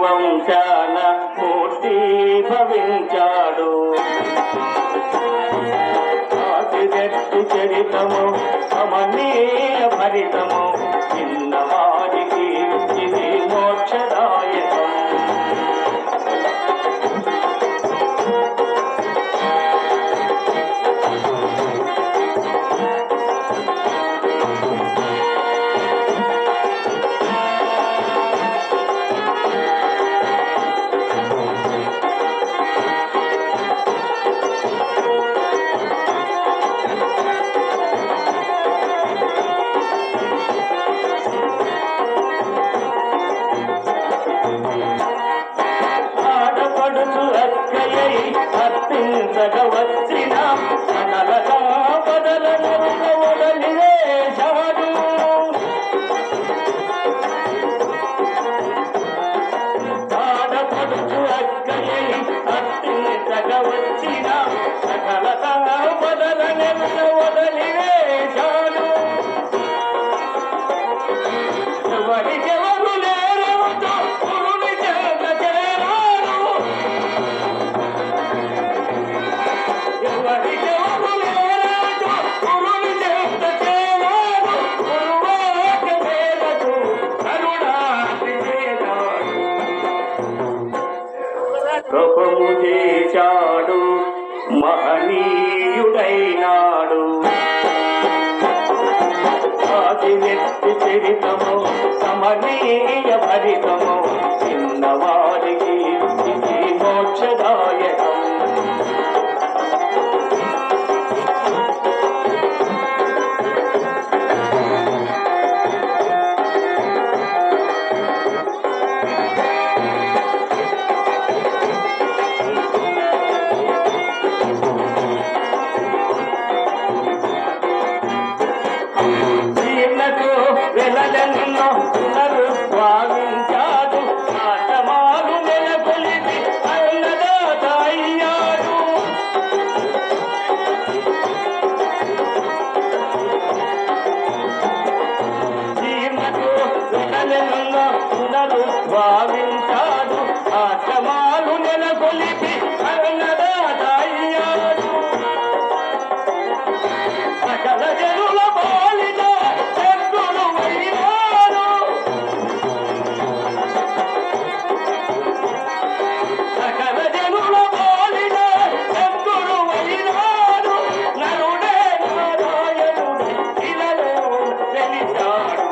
వంశాన మూర్తి భవించాడు. ఆదిరెడ్డి చరితము అమనీయ భరితము చిన్నవాడికి ఇది మోక్షదాయకం. వచ్చిన అనలగా బదలను వదిలేశాడు. ఆడపడుచు అక్కయ్య అత్తింతగా వచ్చిన సకలగా బదలను వదిలేశాడు. ఎవరికెవరు లేరవుతో పురుని చేత చేరాడు. ఎవరికెవరు లేరవుతో పురుని చేత చేరాడు. గురువాక మేరకు కరుణాతి చేరాడు. కపము చేశాడు మహనీయుడైనాడు. ఆదిరెడ్డి చరితము సమనీయ భరితము చిన్నవాడికి ఇది మోక్షదాయకం. వెలలెన్నో పునరు భావించాడు. ఆటమాలు నెలకొలిపి అన్నదాత అయ్యాడు. జీర్ణకు వెలలెన్నో పునరు భావించాడు. ఆటమాలు నెలకొలిపి అన్నదాత అయ్యాడు. సకల జనుల బాలిన సకల జనుల బాలిన శత్రుడు వైనాడు. నరుడే నారాయణుడు ఇలలో వెలిశాడు.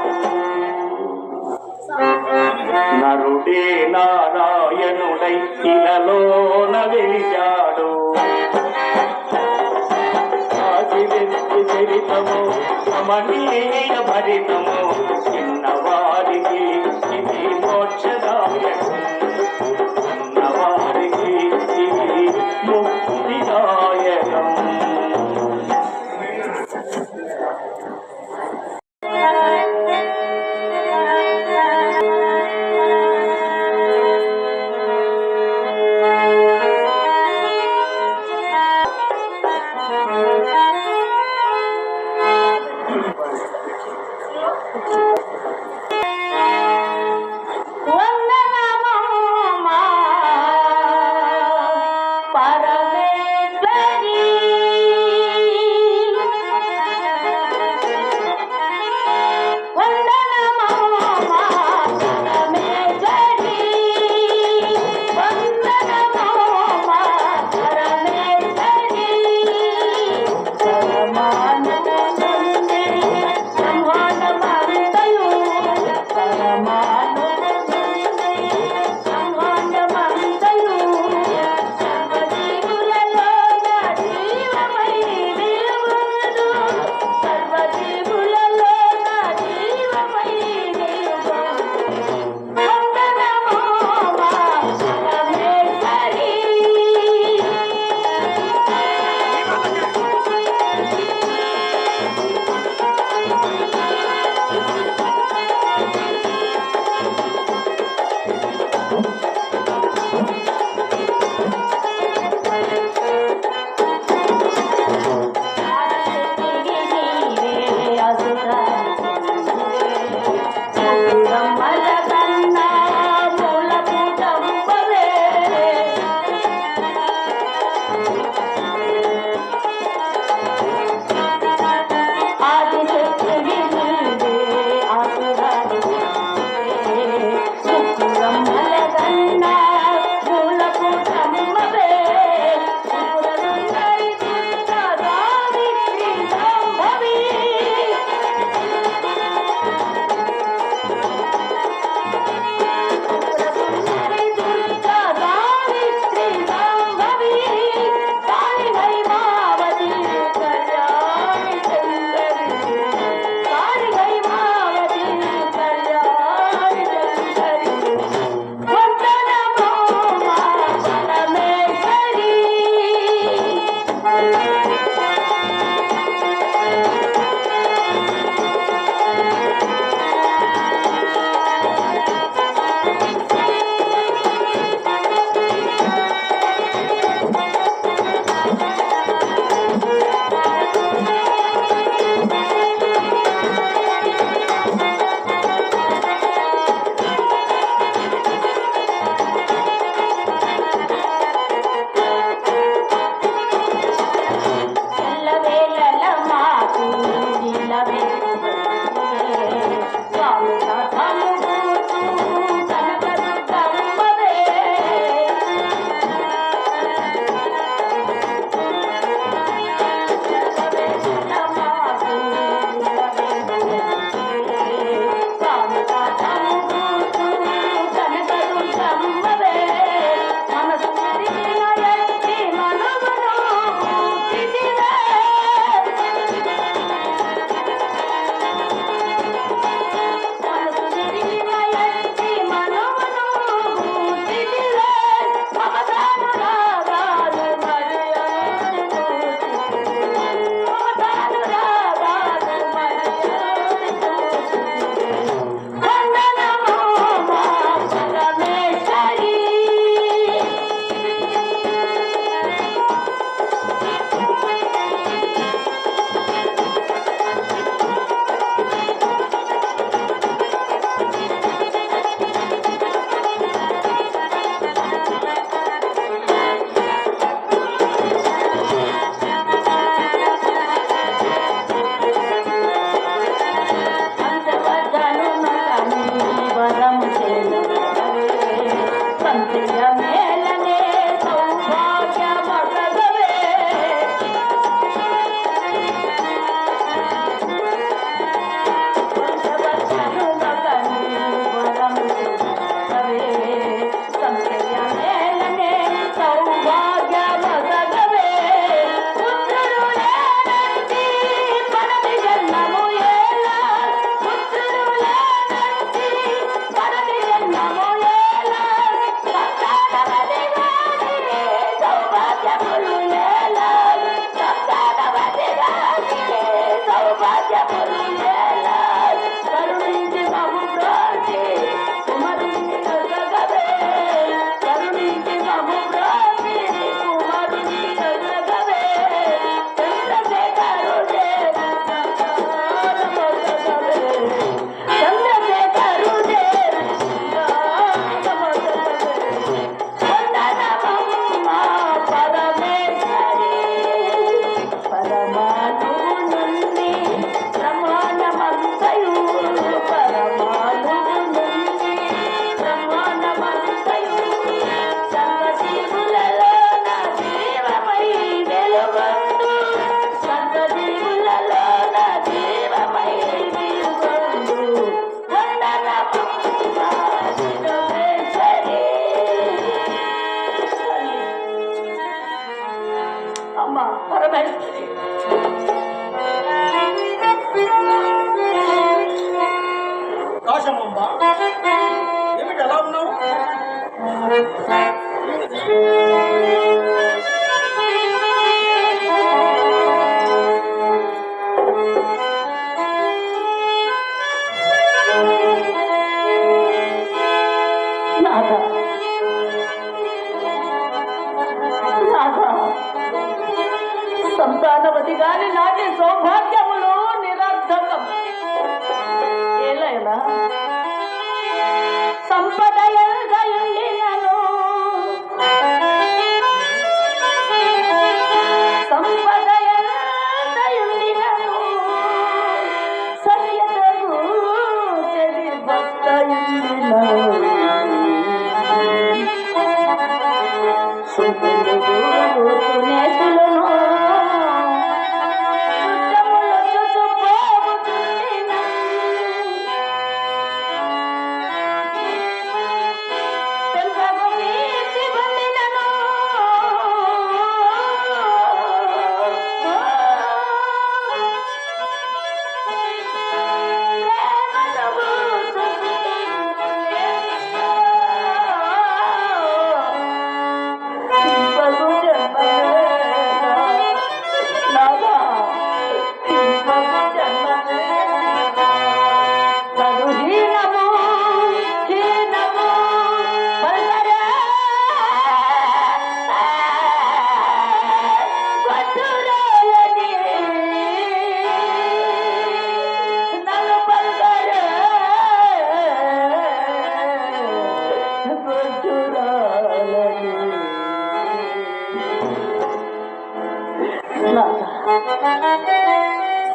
నరుడే నారాయణుడై ఇలలోన వెలిశాడు. ఆదిరెడ్డి చరితము అమనీయ భరితము చిన్నవారికి ఇది మోక్షదాయకం. చిన్నవారికి ఇది ముక్తిదాయకం.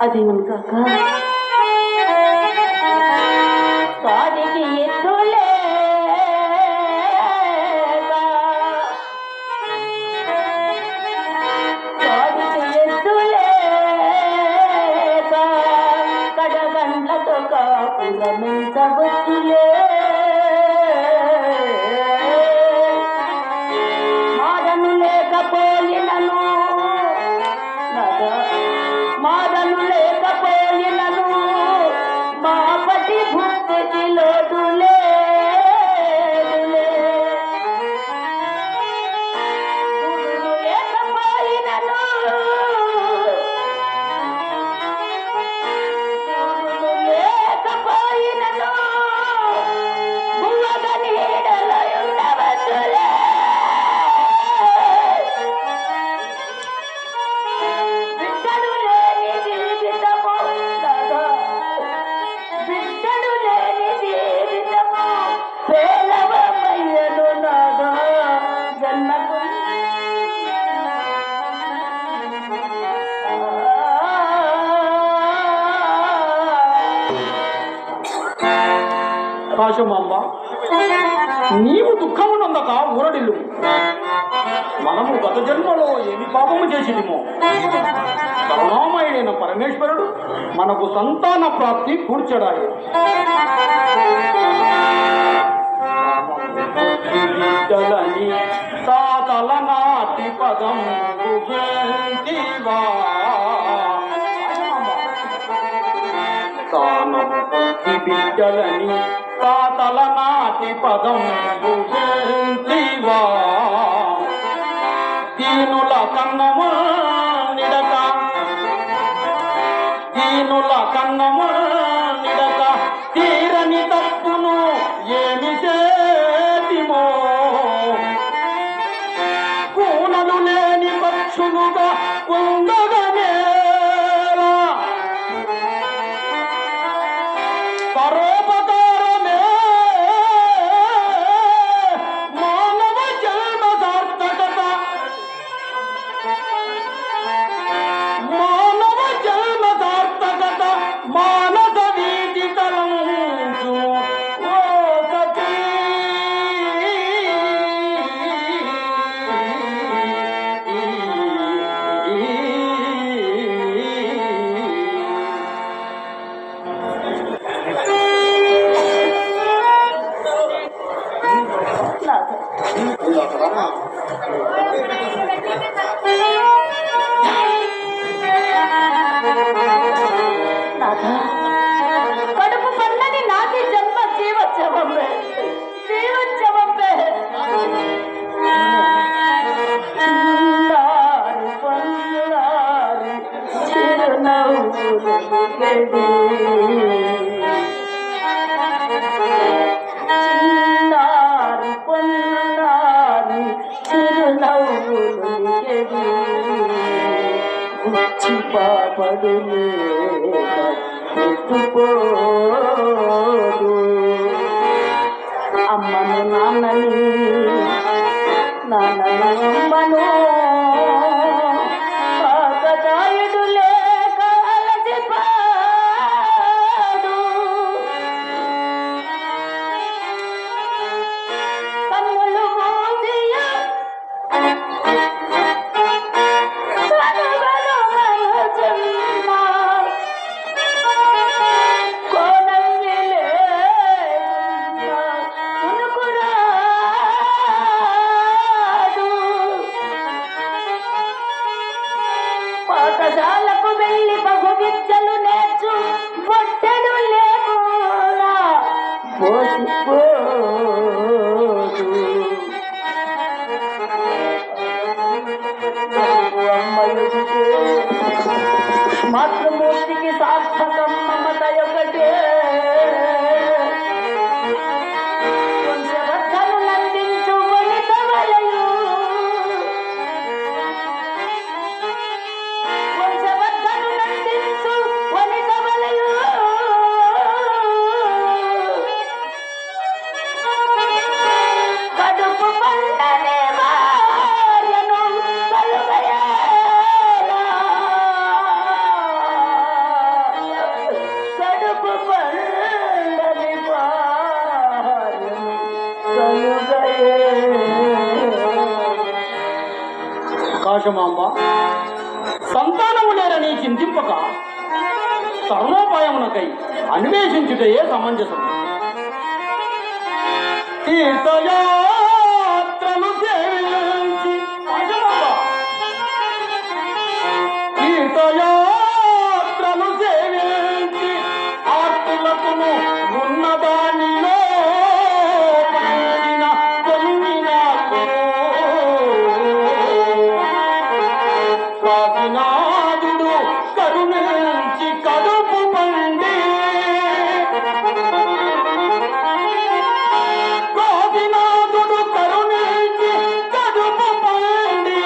అది కాక కాడికి ఎత్తులే కడగండ్లతో కాపులమించవచ్చులే మాడను లేకపోయినను మాడను లేకపోయినను మాపటి భూమికి లోటులే లేకపోయినను లేకపోయినను భూమగ నీడలో ఉండవచ్చులే బిడ్డలు లేని జీవితము బిడ్డలు లేని జీవితము పేలవమయ్యను నాగా జన్మకు కాశమాంబ, నీవు దుఃఖమునందక ఊరడిల్లు. మనము గత జన్మలో ఏమి పాపము చేసిదిమో కరుణామయుడైన పరమేశ్వరుడు మనకు సంతాన ప్రాప్తి కూర్చడాయి. బిడ్డలని తాతల నాటి పదం బిడ్డలని తాతల నాటి పదం దీనుల కన్నము నిడక దీనుల కన్నము నిడక తీరని తప్పును ఏమి చేతిమో కూనలు లేని పక్షులుగా ఉండగనేలా పరోపకారమే మానవ జన్మ సార్థకత మానవ జన్మ సార్థకత మానస వీటి తలంచు ఓ సతీ కడుపు పన్నని నాటి జన్మ జీవోత్సవంపే జీవోత్సవంపే చిన్నారి పొన్నారి చిరునవ్వులు చిన్నారి పొన్నారి చిరునవ్వులు గుచ్చి పాపడులే ఎత్తుకోదు అమ్మను నాన్నని నాన్నమ్మను కాకతాయుడు లేక అలసిపాడు కన్నులు మూసియా కనుగలు మనసున్న కోనల్లి లేకున్నా కునుకురా ఆకాశమాంబ, సంతానము లేరని చింతింపక సర్వోపాయమునకై అన్వేషించుటయే సమంజసం. తీర్థయాత్రలు సేవించి తీర్థయాత్రలు సేవించి ఆర్తులకును ఉన్నదానిలో పండిన పొందినాకు కాశీనాథుడు కరుణించి కడుపు పండి కాశీనాథుడు కరుణించి కడుపు పండి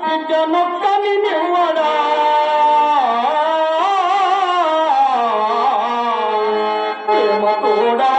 విద్యనొక్కని నివ్వడా ప్రేమ కూడా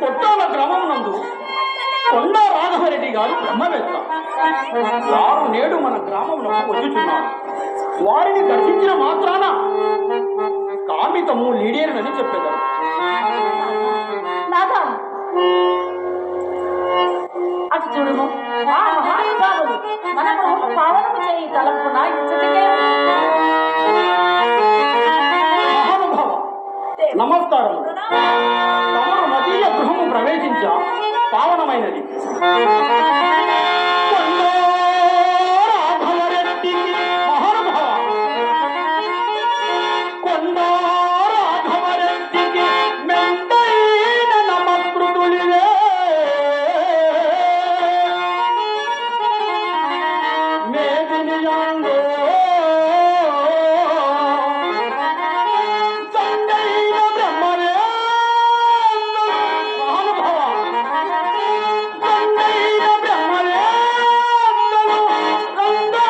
కొట్టాల గ్రామం నందు కొండ రాఘవరెడ్డి గారు బ్రహ్మవేత్త. వారు నేడు మన గ్రామంలో వచ్చుచున్నారు. వారిని దర్శించిన మాత్రాన కామితము లీడేరునని చెప్పేదారు. నాథా, అటు చూడుము, ఆ మహానుభావుడు మనకు పావనము చేయి తలంపున ఇచ్చటికే మహానుభావ నమస్కారం. తమరు మదీయ గృహము ప్రవేశించ పావనమైనది. కొండ రాఘవరెడ్డికి మహానుభావ, కొండ రాఘవరెడ్డికి మెండైన నమస్కృతులివే. మేదినియాంగో సండైన బ్రహ్మవే మహానుభావ, సండైన బ్రహ్మవే రంగో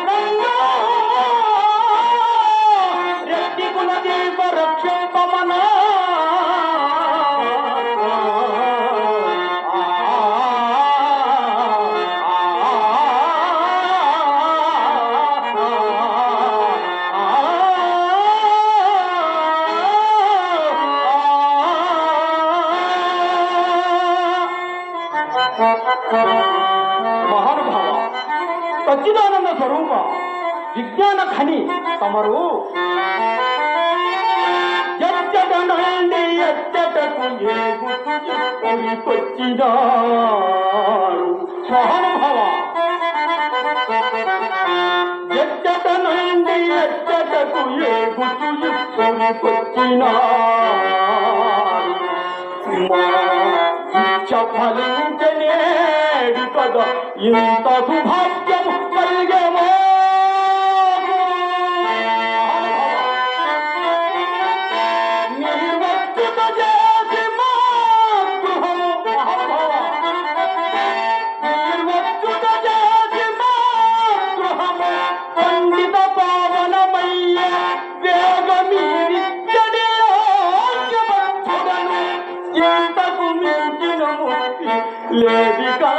రంగో రెడ్డి కులదీప రక్షింపమనా. మహానుభావ, సచ్చిదానంద స్వరూప, విజ్ఞాన ఖని తమరు ఎచ్చట నుండి ఎచ్చటకు ఏగుకొచ్చినారు. మహానుభావ, ఎచ్చట నుండి ఎచ్చటకు ఏగుకొచ్చినారు. ఫలించనేడు కదా ఇంత సుభాగ్యము కలిగేమో. నిర్వచ్చుత చేసి మా గృహము నిర్వచ్చుత చేసి మా గృహము పండిత పావనమయ్య వేగమీరి జడియోగ్యవంతుడను ఇంతకు మించిన ముక్తి లేదికా.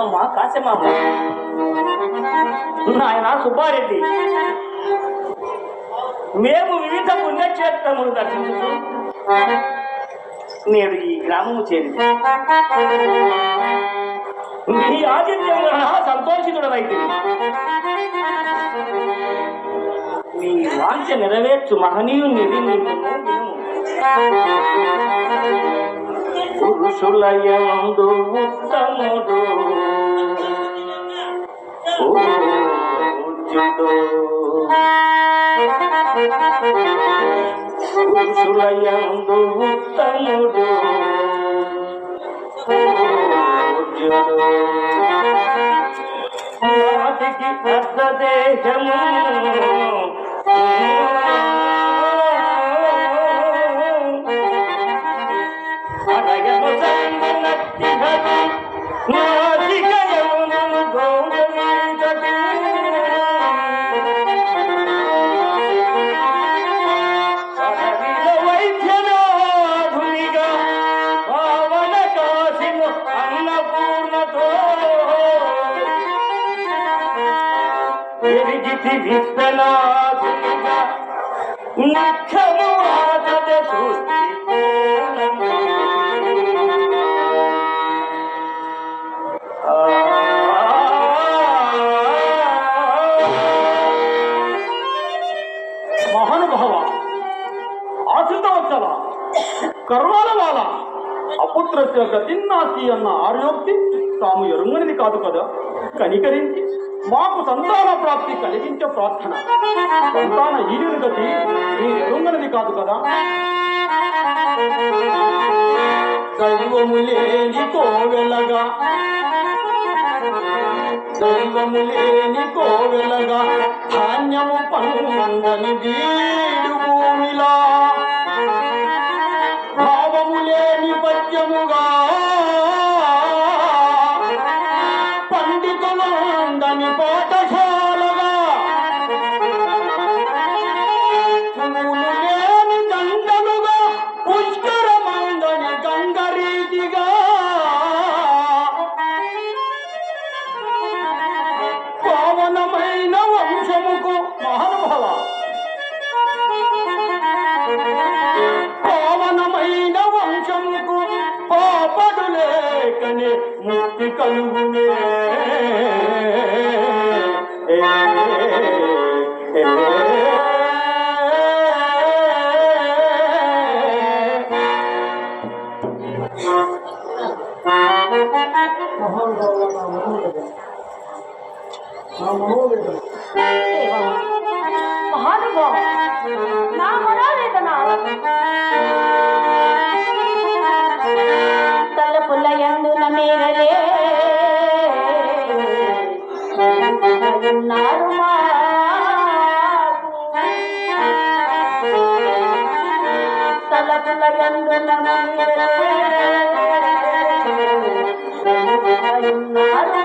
అమ్మా కాశమామ, నాయన సుబ్బారెడ్డి, మేము వివిధ పుణ్యక్షేత్రములు దర్శించు నేడు ఈ గ్రామము చేరింది. నీ ఆతిథ్యం వలన సంతోషితుడనైతే నీ వాంఛ నెరవేర్చు మహనీయుని వినుము. పురుషులయందు ఉత్తముడు పూజ్యుడు, పురుషులయందు ఉత్తముడు పూజ్యుడు, నాటికి అర్ధదేహము అడగను సంగనట్టి హరి నాసికయమును గౌరవించదు. అడవిల వైద్యనాథునిగా పావన కాశిను అన్నపూర్ణతో ఎరిగితి విశ్వనాథునిగా నిత్యము ఆదద సృష్టి మహానుభావ, ఆశ్రితవత్సల, కర్వాల వాల, అపుత్రస్య గతిన్నాసి అన్న ఆర్యోక్తి తాము ఎరుంగనిది కాదు కదా. కనికరించి మాకు సంతాన ప్రాప్తి కలిగించే ప్రార్థన. సంతాన ఈడిని గతి మీ ఎరుంగనిది కాదు కదా. దైవము లేని కోవెలగా, దైవము లేని కోవెలగా, ధాన్యము పండని బీడు భూమిలా, భావము లేని పద్యముగా, పండితులందని పాఠశాలగా, పువ్వులు లేని దండలుగా, పుష్కరమందని గంగరీతిగా, పావనమైన వంశముకు మహానుభావ, పావనమైన వంశముకు పాపడు లేకనే ముక్తి కలుగునే. మహానుభావ, నా మనోవేదన తలపుల యందున మేరలే ఉన్నారు తలపుల యందున మేరలే ఉన్నారు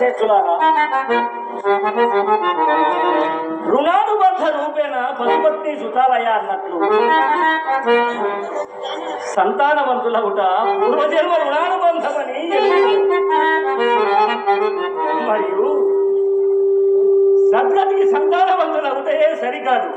శ్రేష్ఠులారా, రుణానుబంధ రూపేణ పశుపత్ని సుతాలయ అన్నట్లు సంతానవంతులవుట పూర్వజన్మ రుణానుబంధమని మరియు సద్గతికి సంతానవంతులవుటే సరికాదు.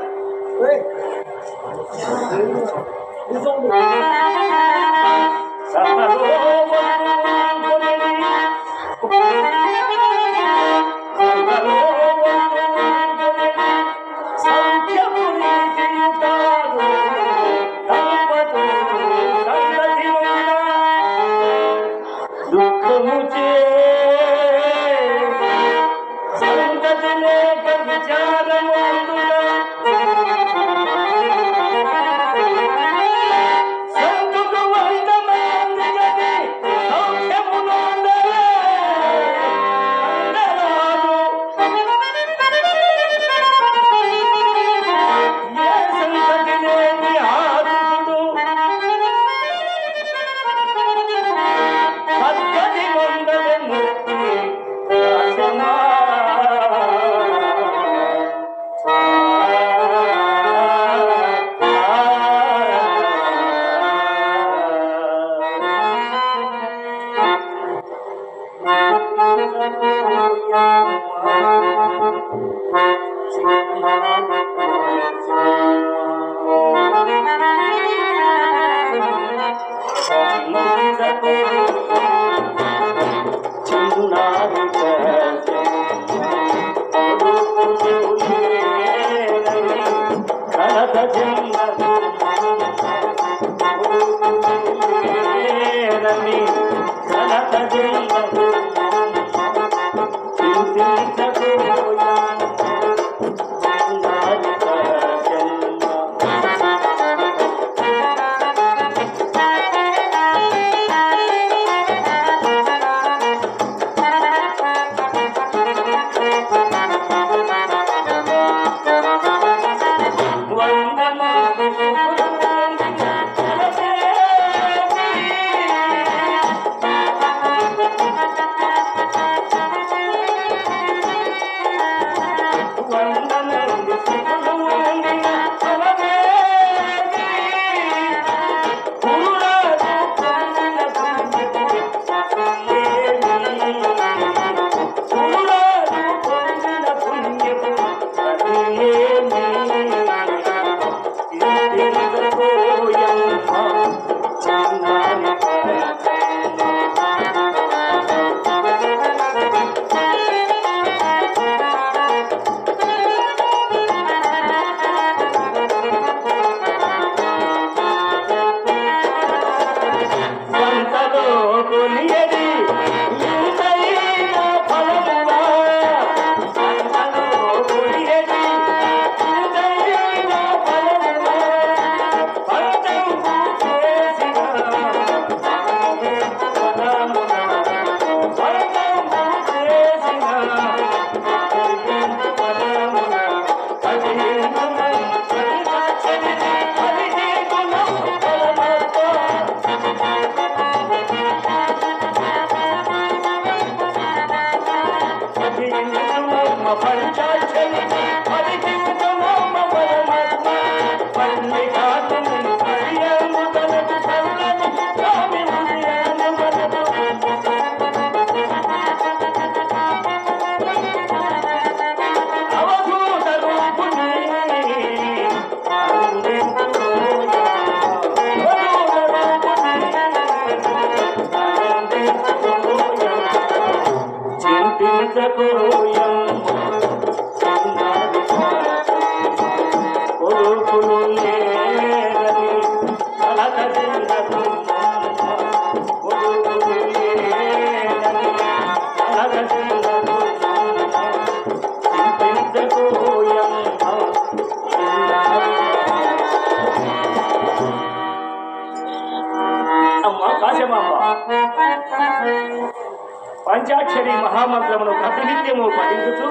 పంచాక్షరి మహామంత్రమును ప్రతినిత్యము పఠించుచు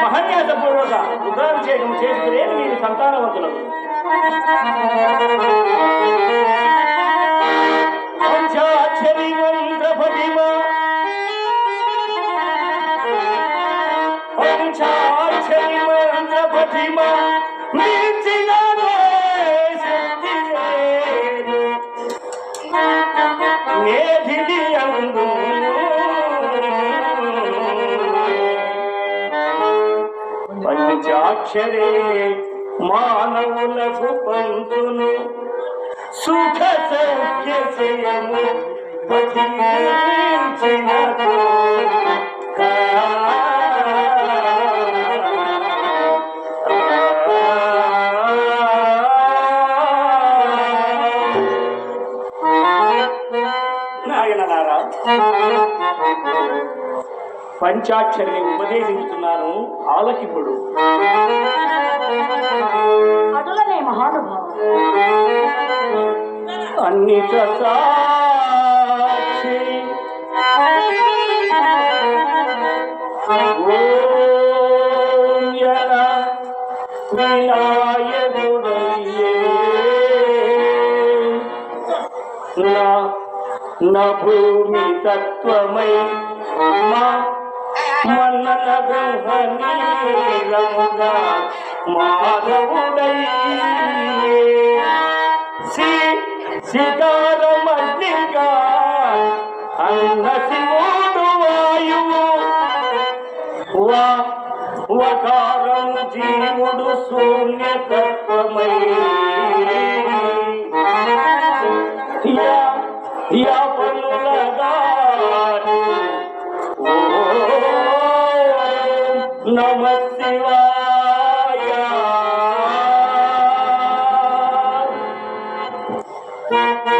మహన్యాసపూర్వక రుద్రాభిషేకం చేస్తే మీరు సంతానవంతులకు. పంచాక్షరి మంత్ర పఠిమ పంచాక్షరి మంత్ర పఠిమ పంచాక్షరే మానవులకు పంతును సుఖ సౌఖ్యము పఠించినతో నాయనలారా, పంచాక్షరిని ఉపదేశించుతున్నాను, ఆలకింపుడు. అటులనే మహానుభావ అన్నిట సాక్షి ఓంయన వినాయకుడయ్యే నా భూమి తత్వమై మన్నన గ్రహణీరముగా మాధవుడై శిఖరమగ్నిగా అన్న శివుడు వాయువు వకారం జీవుడు శూన్యతత్వమై పనులగా నమ శివాయ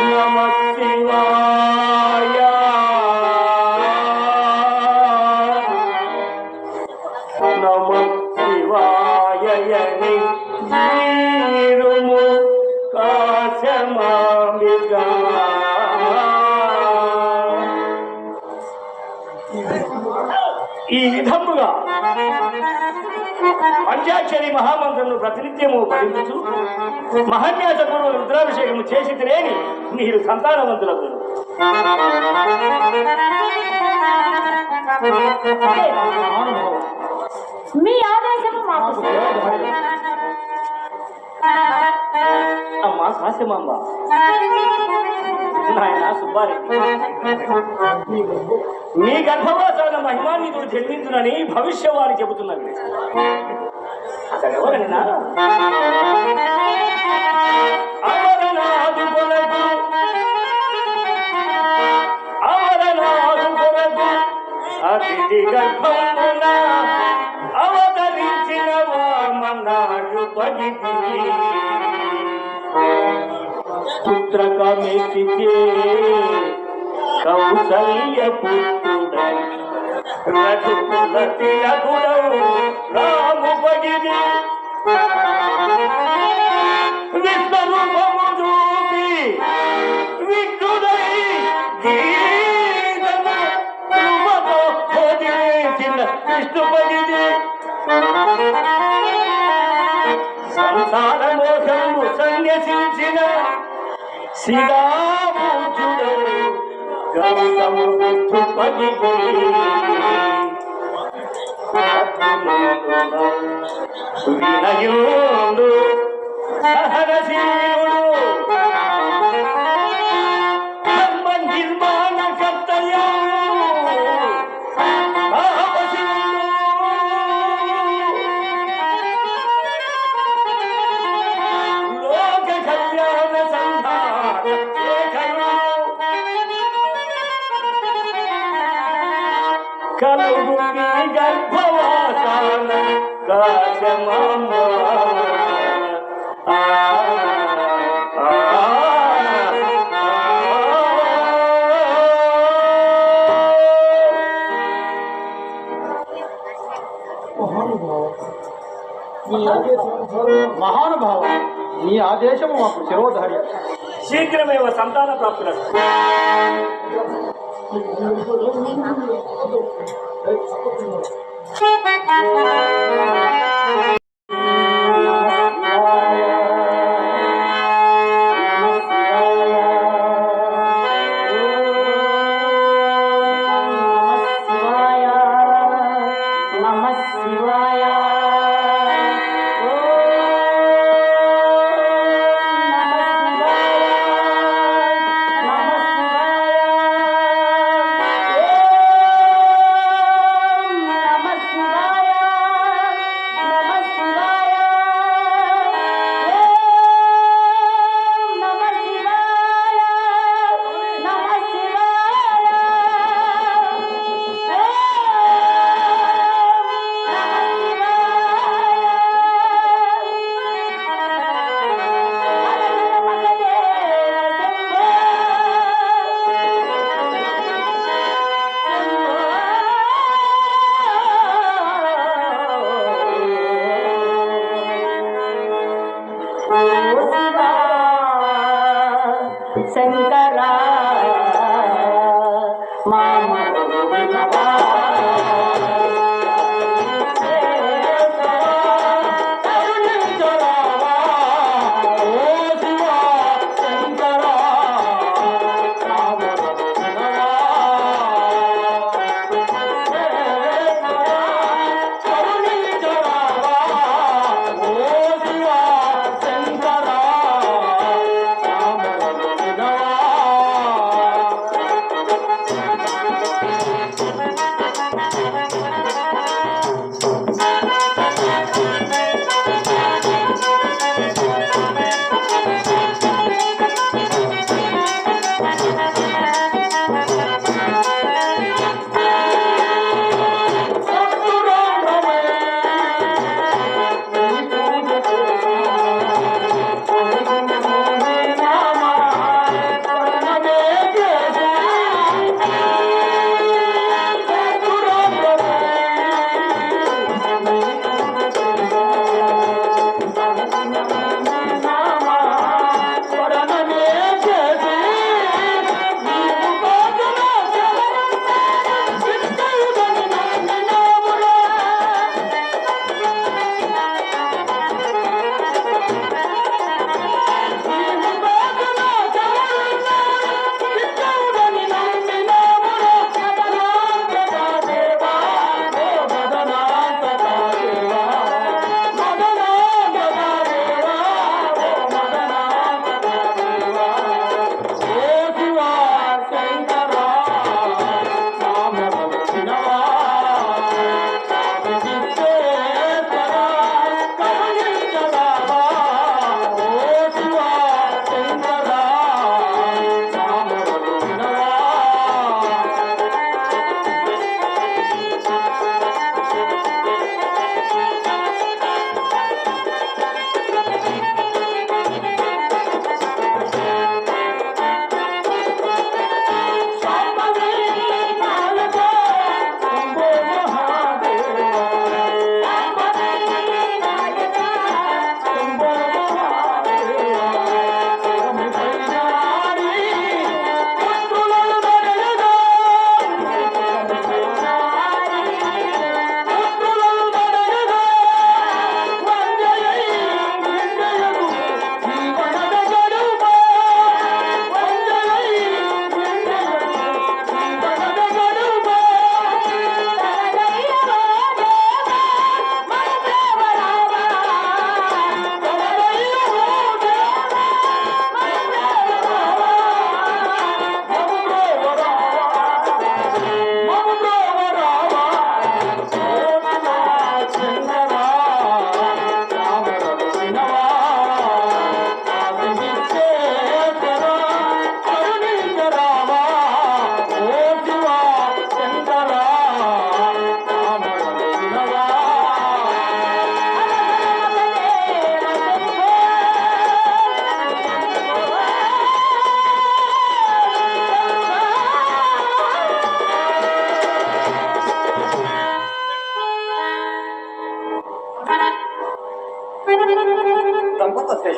నమ శివాయ నమ శివాయని వీరుము కాశమామిగా ఈ విధముగా పంచాక్షరి మహామంత్రను ప్రతినిత్యము పఠించు మహన్యాస పూర్వ రుద్రాభిషేకము చేసి తిరేని మీరు సంతానవంతులకు. మీ ఆదేశము మాకు అమ్మా కాశమాంబ, నాయన సుబ్బారెడ్డి, మీ గర్భవాసాన మహిమాన్వితుడు జన్మించునని భవిష్యవాణి చెబుతున్నది. అతడెవరన్నా అమరనాథు కొరకు అతిథి గర్భమున అవతరించిన వామనాడు పగితి పుత్రకమేతికే కౌసల్య పుత్రుడ రఘుకుల తిలకుడవు రాము పగిది విశ్వరూపము చూపి విష్ణుడై గీతము కృపతో బోధించిన విష్ణుపగిది సంసార మోహము సన్యసించిన శిలాభూతుడు గౌతము విష్ణుపగిది వినయుడు సహనశీలుడు ధర్మ నిర్మాణ కర్తయ్యా లోక కళ్యాణ సంధాన శేఖరుడు కలుగు మీ గర్భవాసాన కాశమాంబ మహానుభావ, నీ ఆదేశము మాకు శిరోధార్య. శీఘ్రమేవ సంతాన ప్రాప్తులస్తు.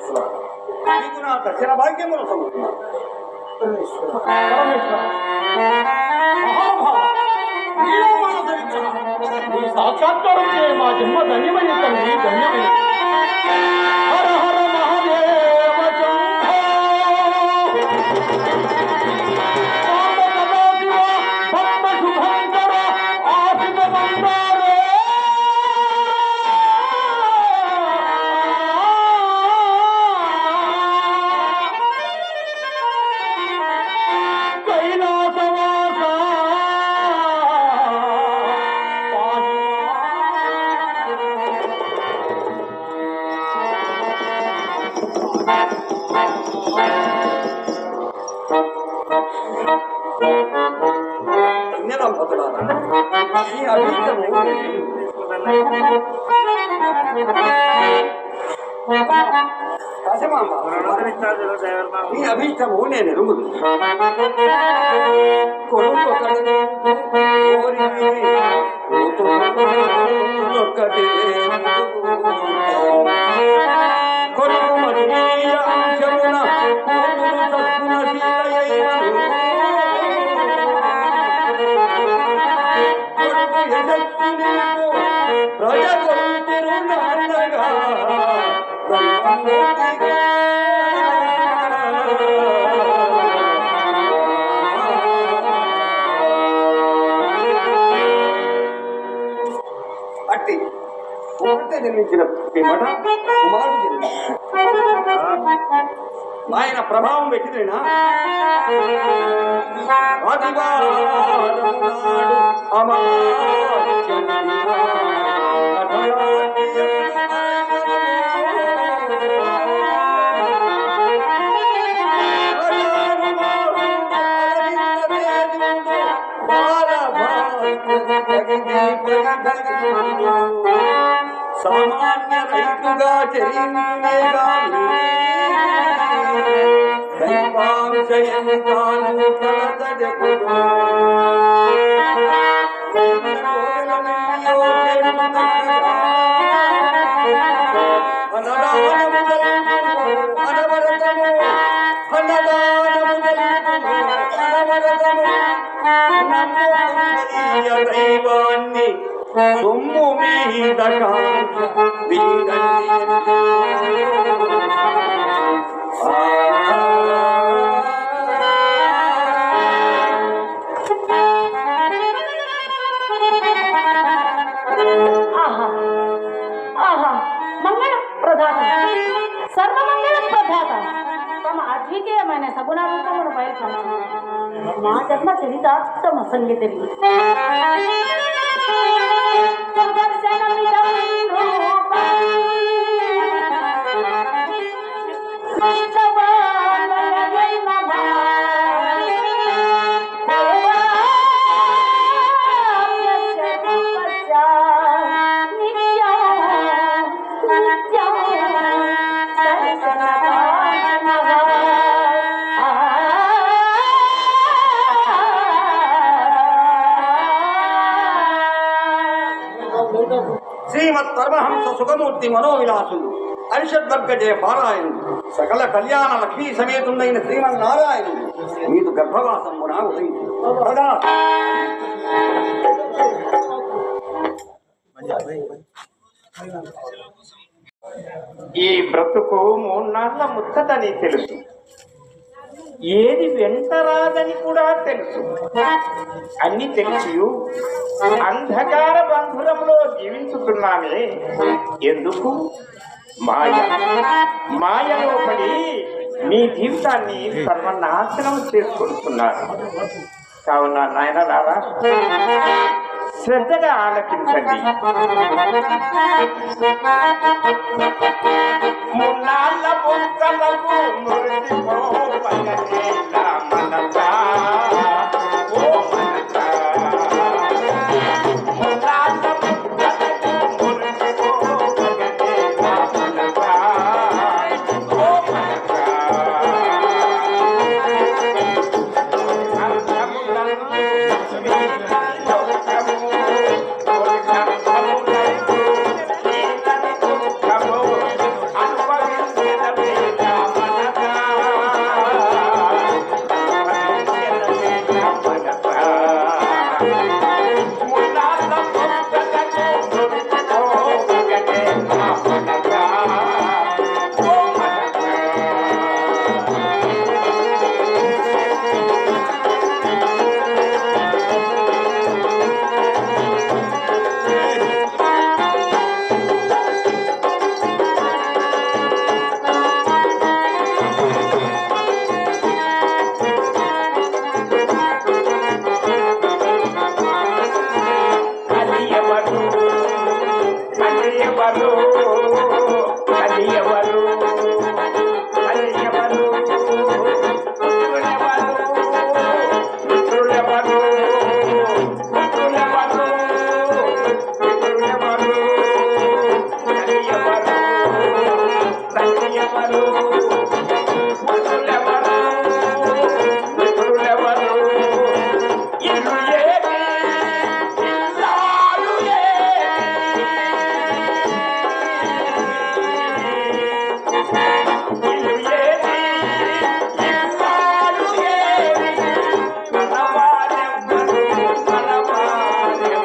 నీకు నా దర్శన భాగ్యములు సమర్పిస్తున్నాను. పరమేశ్వర మహానుభావ, నీలో మనసరించిన నీ సాక్షాత్కారం చే మా జన్మ ధన్యమైన తండ్రి, ధన్యమైన. హర హర మహాదేవ దంపతులారా, ఈ అభిష్టము కాశమాంబ, ఈ అభిష్టము నేను ఎరుగుదు. కొడుకు మరి అంశమున అట్టి ఒకటే జన్మించిన పిమ్మట కుమారుడు జన్మించాడు. ఆయన ప్రభావం పెట్టిదేనా సామాన్య రైతుగా చెల్లిందే గాని దైవాంశయం తాను తలదడెప్పుడు. దైవాన్ని సొమ్ము మీద మంగళ ప్రధాత, సర్వమంగళ ప్రధాత, తమ అద్వితీయమైన సగుణారూపమును బయలుపరచు. మా జన్మ చరితార్థమ సంగీతం శ్రీమత్ పరమహంస సుఖమూర్తి మనోవిలాసుడు అరిషద్వర్గ జయ పారాయణుడు సకల కళ్యాణ లక్ష్మీ సమేతుడైన శ్రీమన్నారాయణుడు మీకు గర్భవాసమున ఉదయించు. ఈ బ్రతుకు 3 నాళ్ళ ముచ్చటని తెలుసు, ఏది వెంటరాదని కూడా తెలుసు. అన్ని తెలిసి అంధకార బంధురంలో జీవించుతున్నామే ఎందుకు? మాయలో పడి మీ జీవితాన్ని సర్వనాశనం చేసుకుంటున్నారు. కావున నాయనలారా, శ్రద్ధగా ఆలకించండి. మున్నాళ్ళ బొక్కలకు మురిసిపోవలనేలా మనసా, ఓ మనసా. మున్నాళ్ళ బొక్కలకు మురిసిపోవలనేలా మనసా, ఓ మనసా. అనుభవించిన ఎవరు అది ఎవరు అది ఎవరు మిత్రులెవరు మిత్రులెవరు మిత్రులెవరు అది ఎవరు తండ్రి ఎవరు మిత్రులెవరు మిత్రులెవరు ఇల్లు ఏది ఇల్లాలు ఇల్లు ఏది ఇల్లాలు ఏది మనవారెవ్వరు మనవారెవ్వరు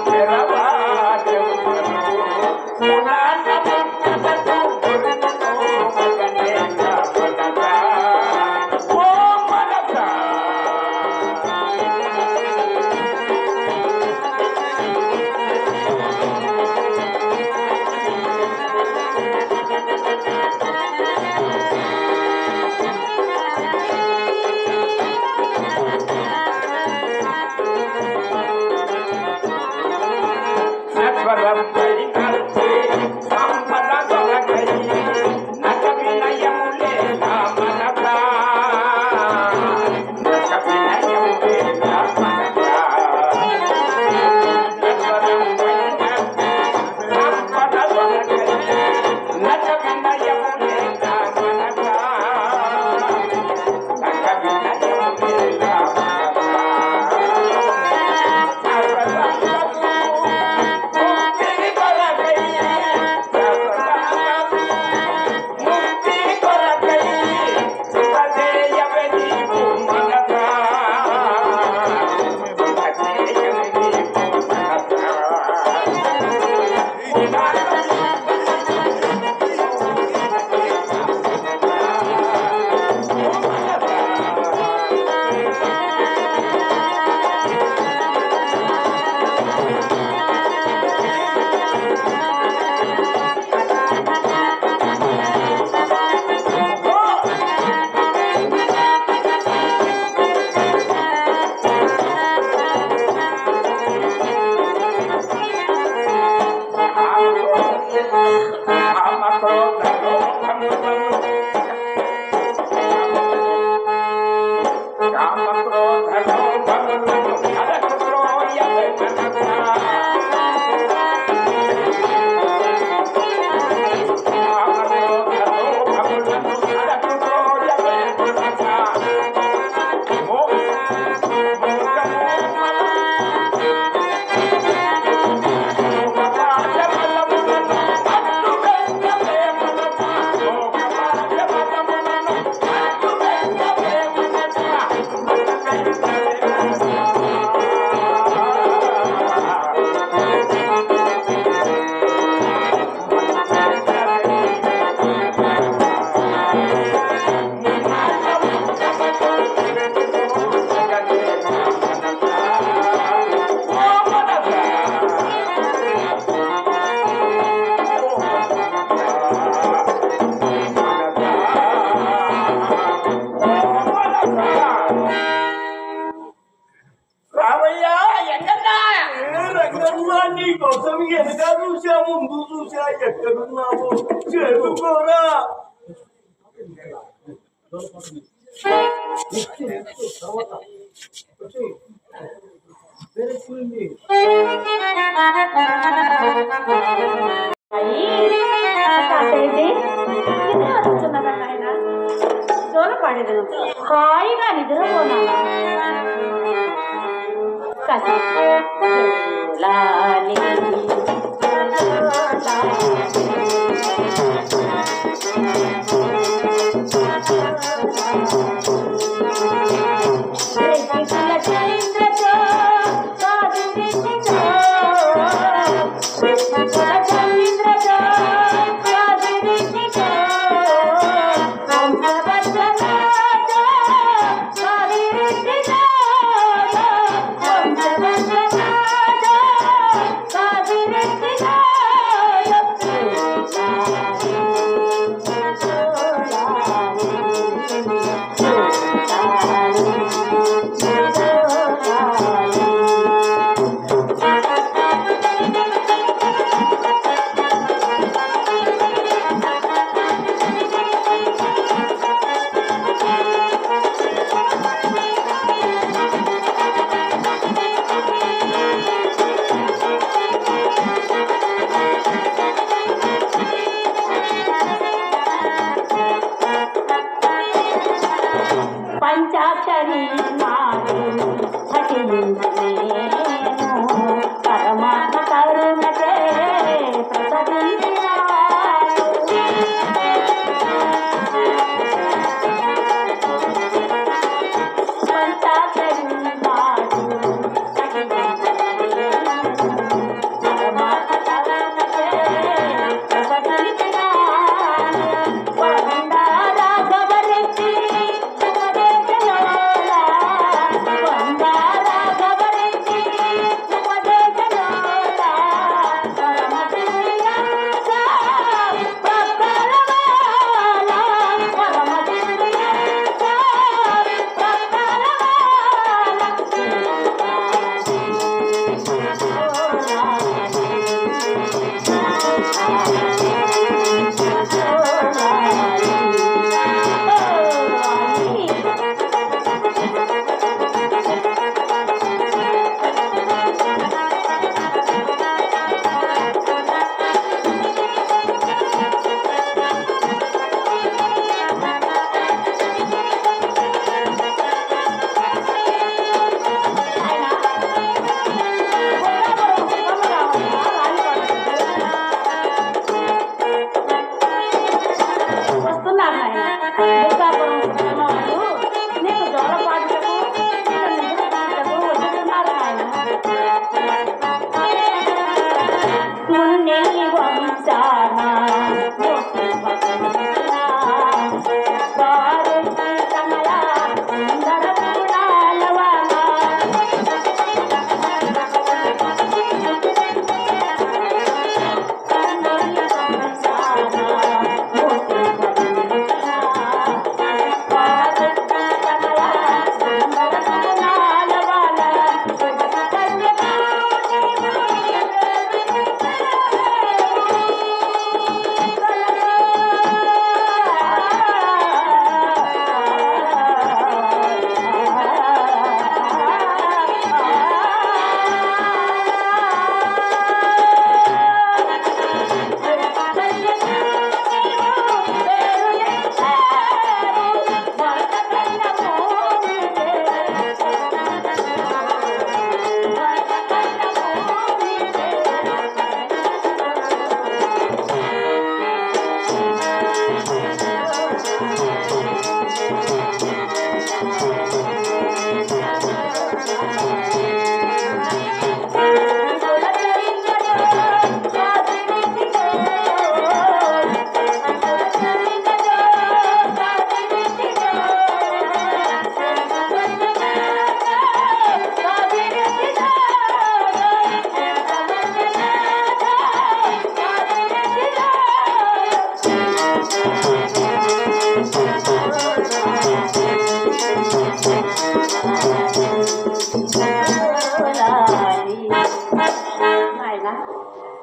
తెరవారెవ్వరు పునానముక్కకు గురుకును మగనేక పడగా ఓ మనసా నగరం కలిసి సంపద దొరకై నగ వినయములే మనసా నగ వినయములే మనసా నగరం కలిసి సంపద దొరకై నగ వినయములే మనసా నగ వినయములే కోసం వెనక చూసా ముందు చూసా ఎక్కడున్నావు చేరుకోరా హాయిగా నిద్రపోనా పరమాత్మ కరుణకే ప్రసరించినాడు. పంచాకరుణాడు పరమాత్మ కరుణకే ప్రసరించినాడు. వంద రాఘవరెడ్డి ఉపదేశలోలా, వంద రాఘవరెడ్డి ఉపదేశలోలా, పరమ దివ్యాంశ ప్రక్కలవాల, పరమ దివ్యాంశ ప్రక్కలవాల. వస్తున్నారు నాయన. దుర్గాపురం కుటుంబాలు నీకు జోలపాటులకు వస్తున్నారు నాయన. మున్నెల్లి వంశాన వారికి కమల సుందర గుణాలవాల.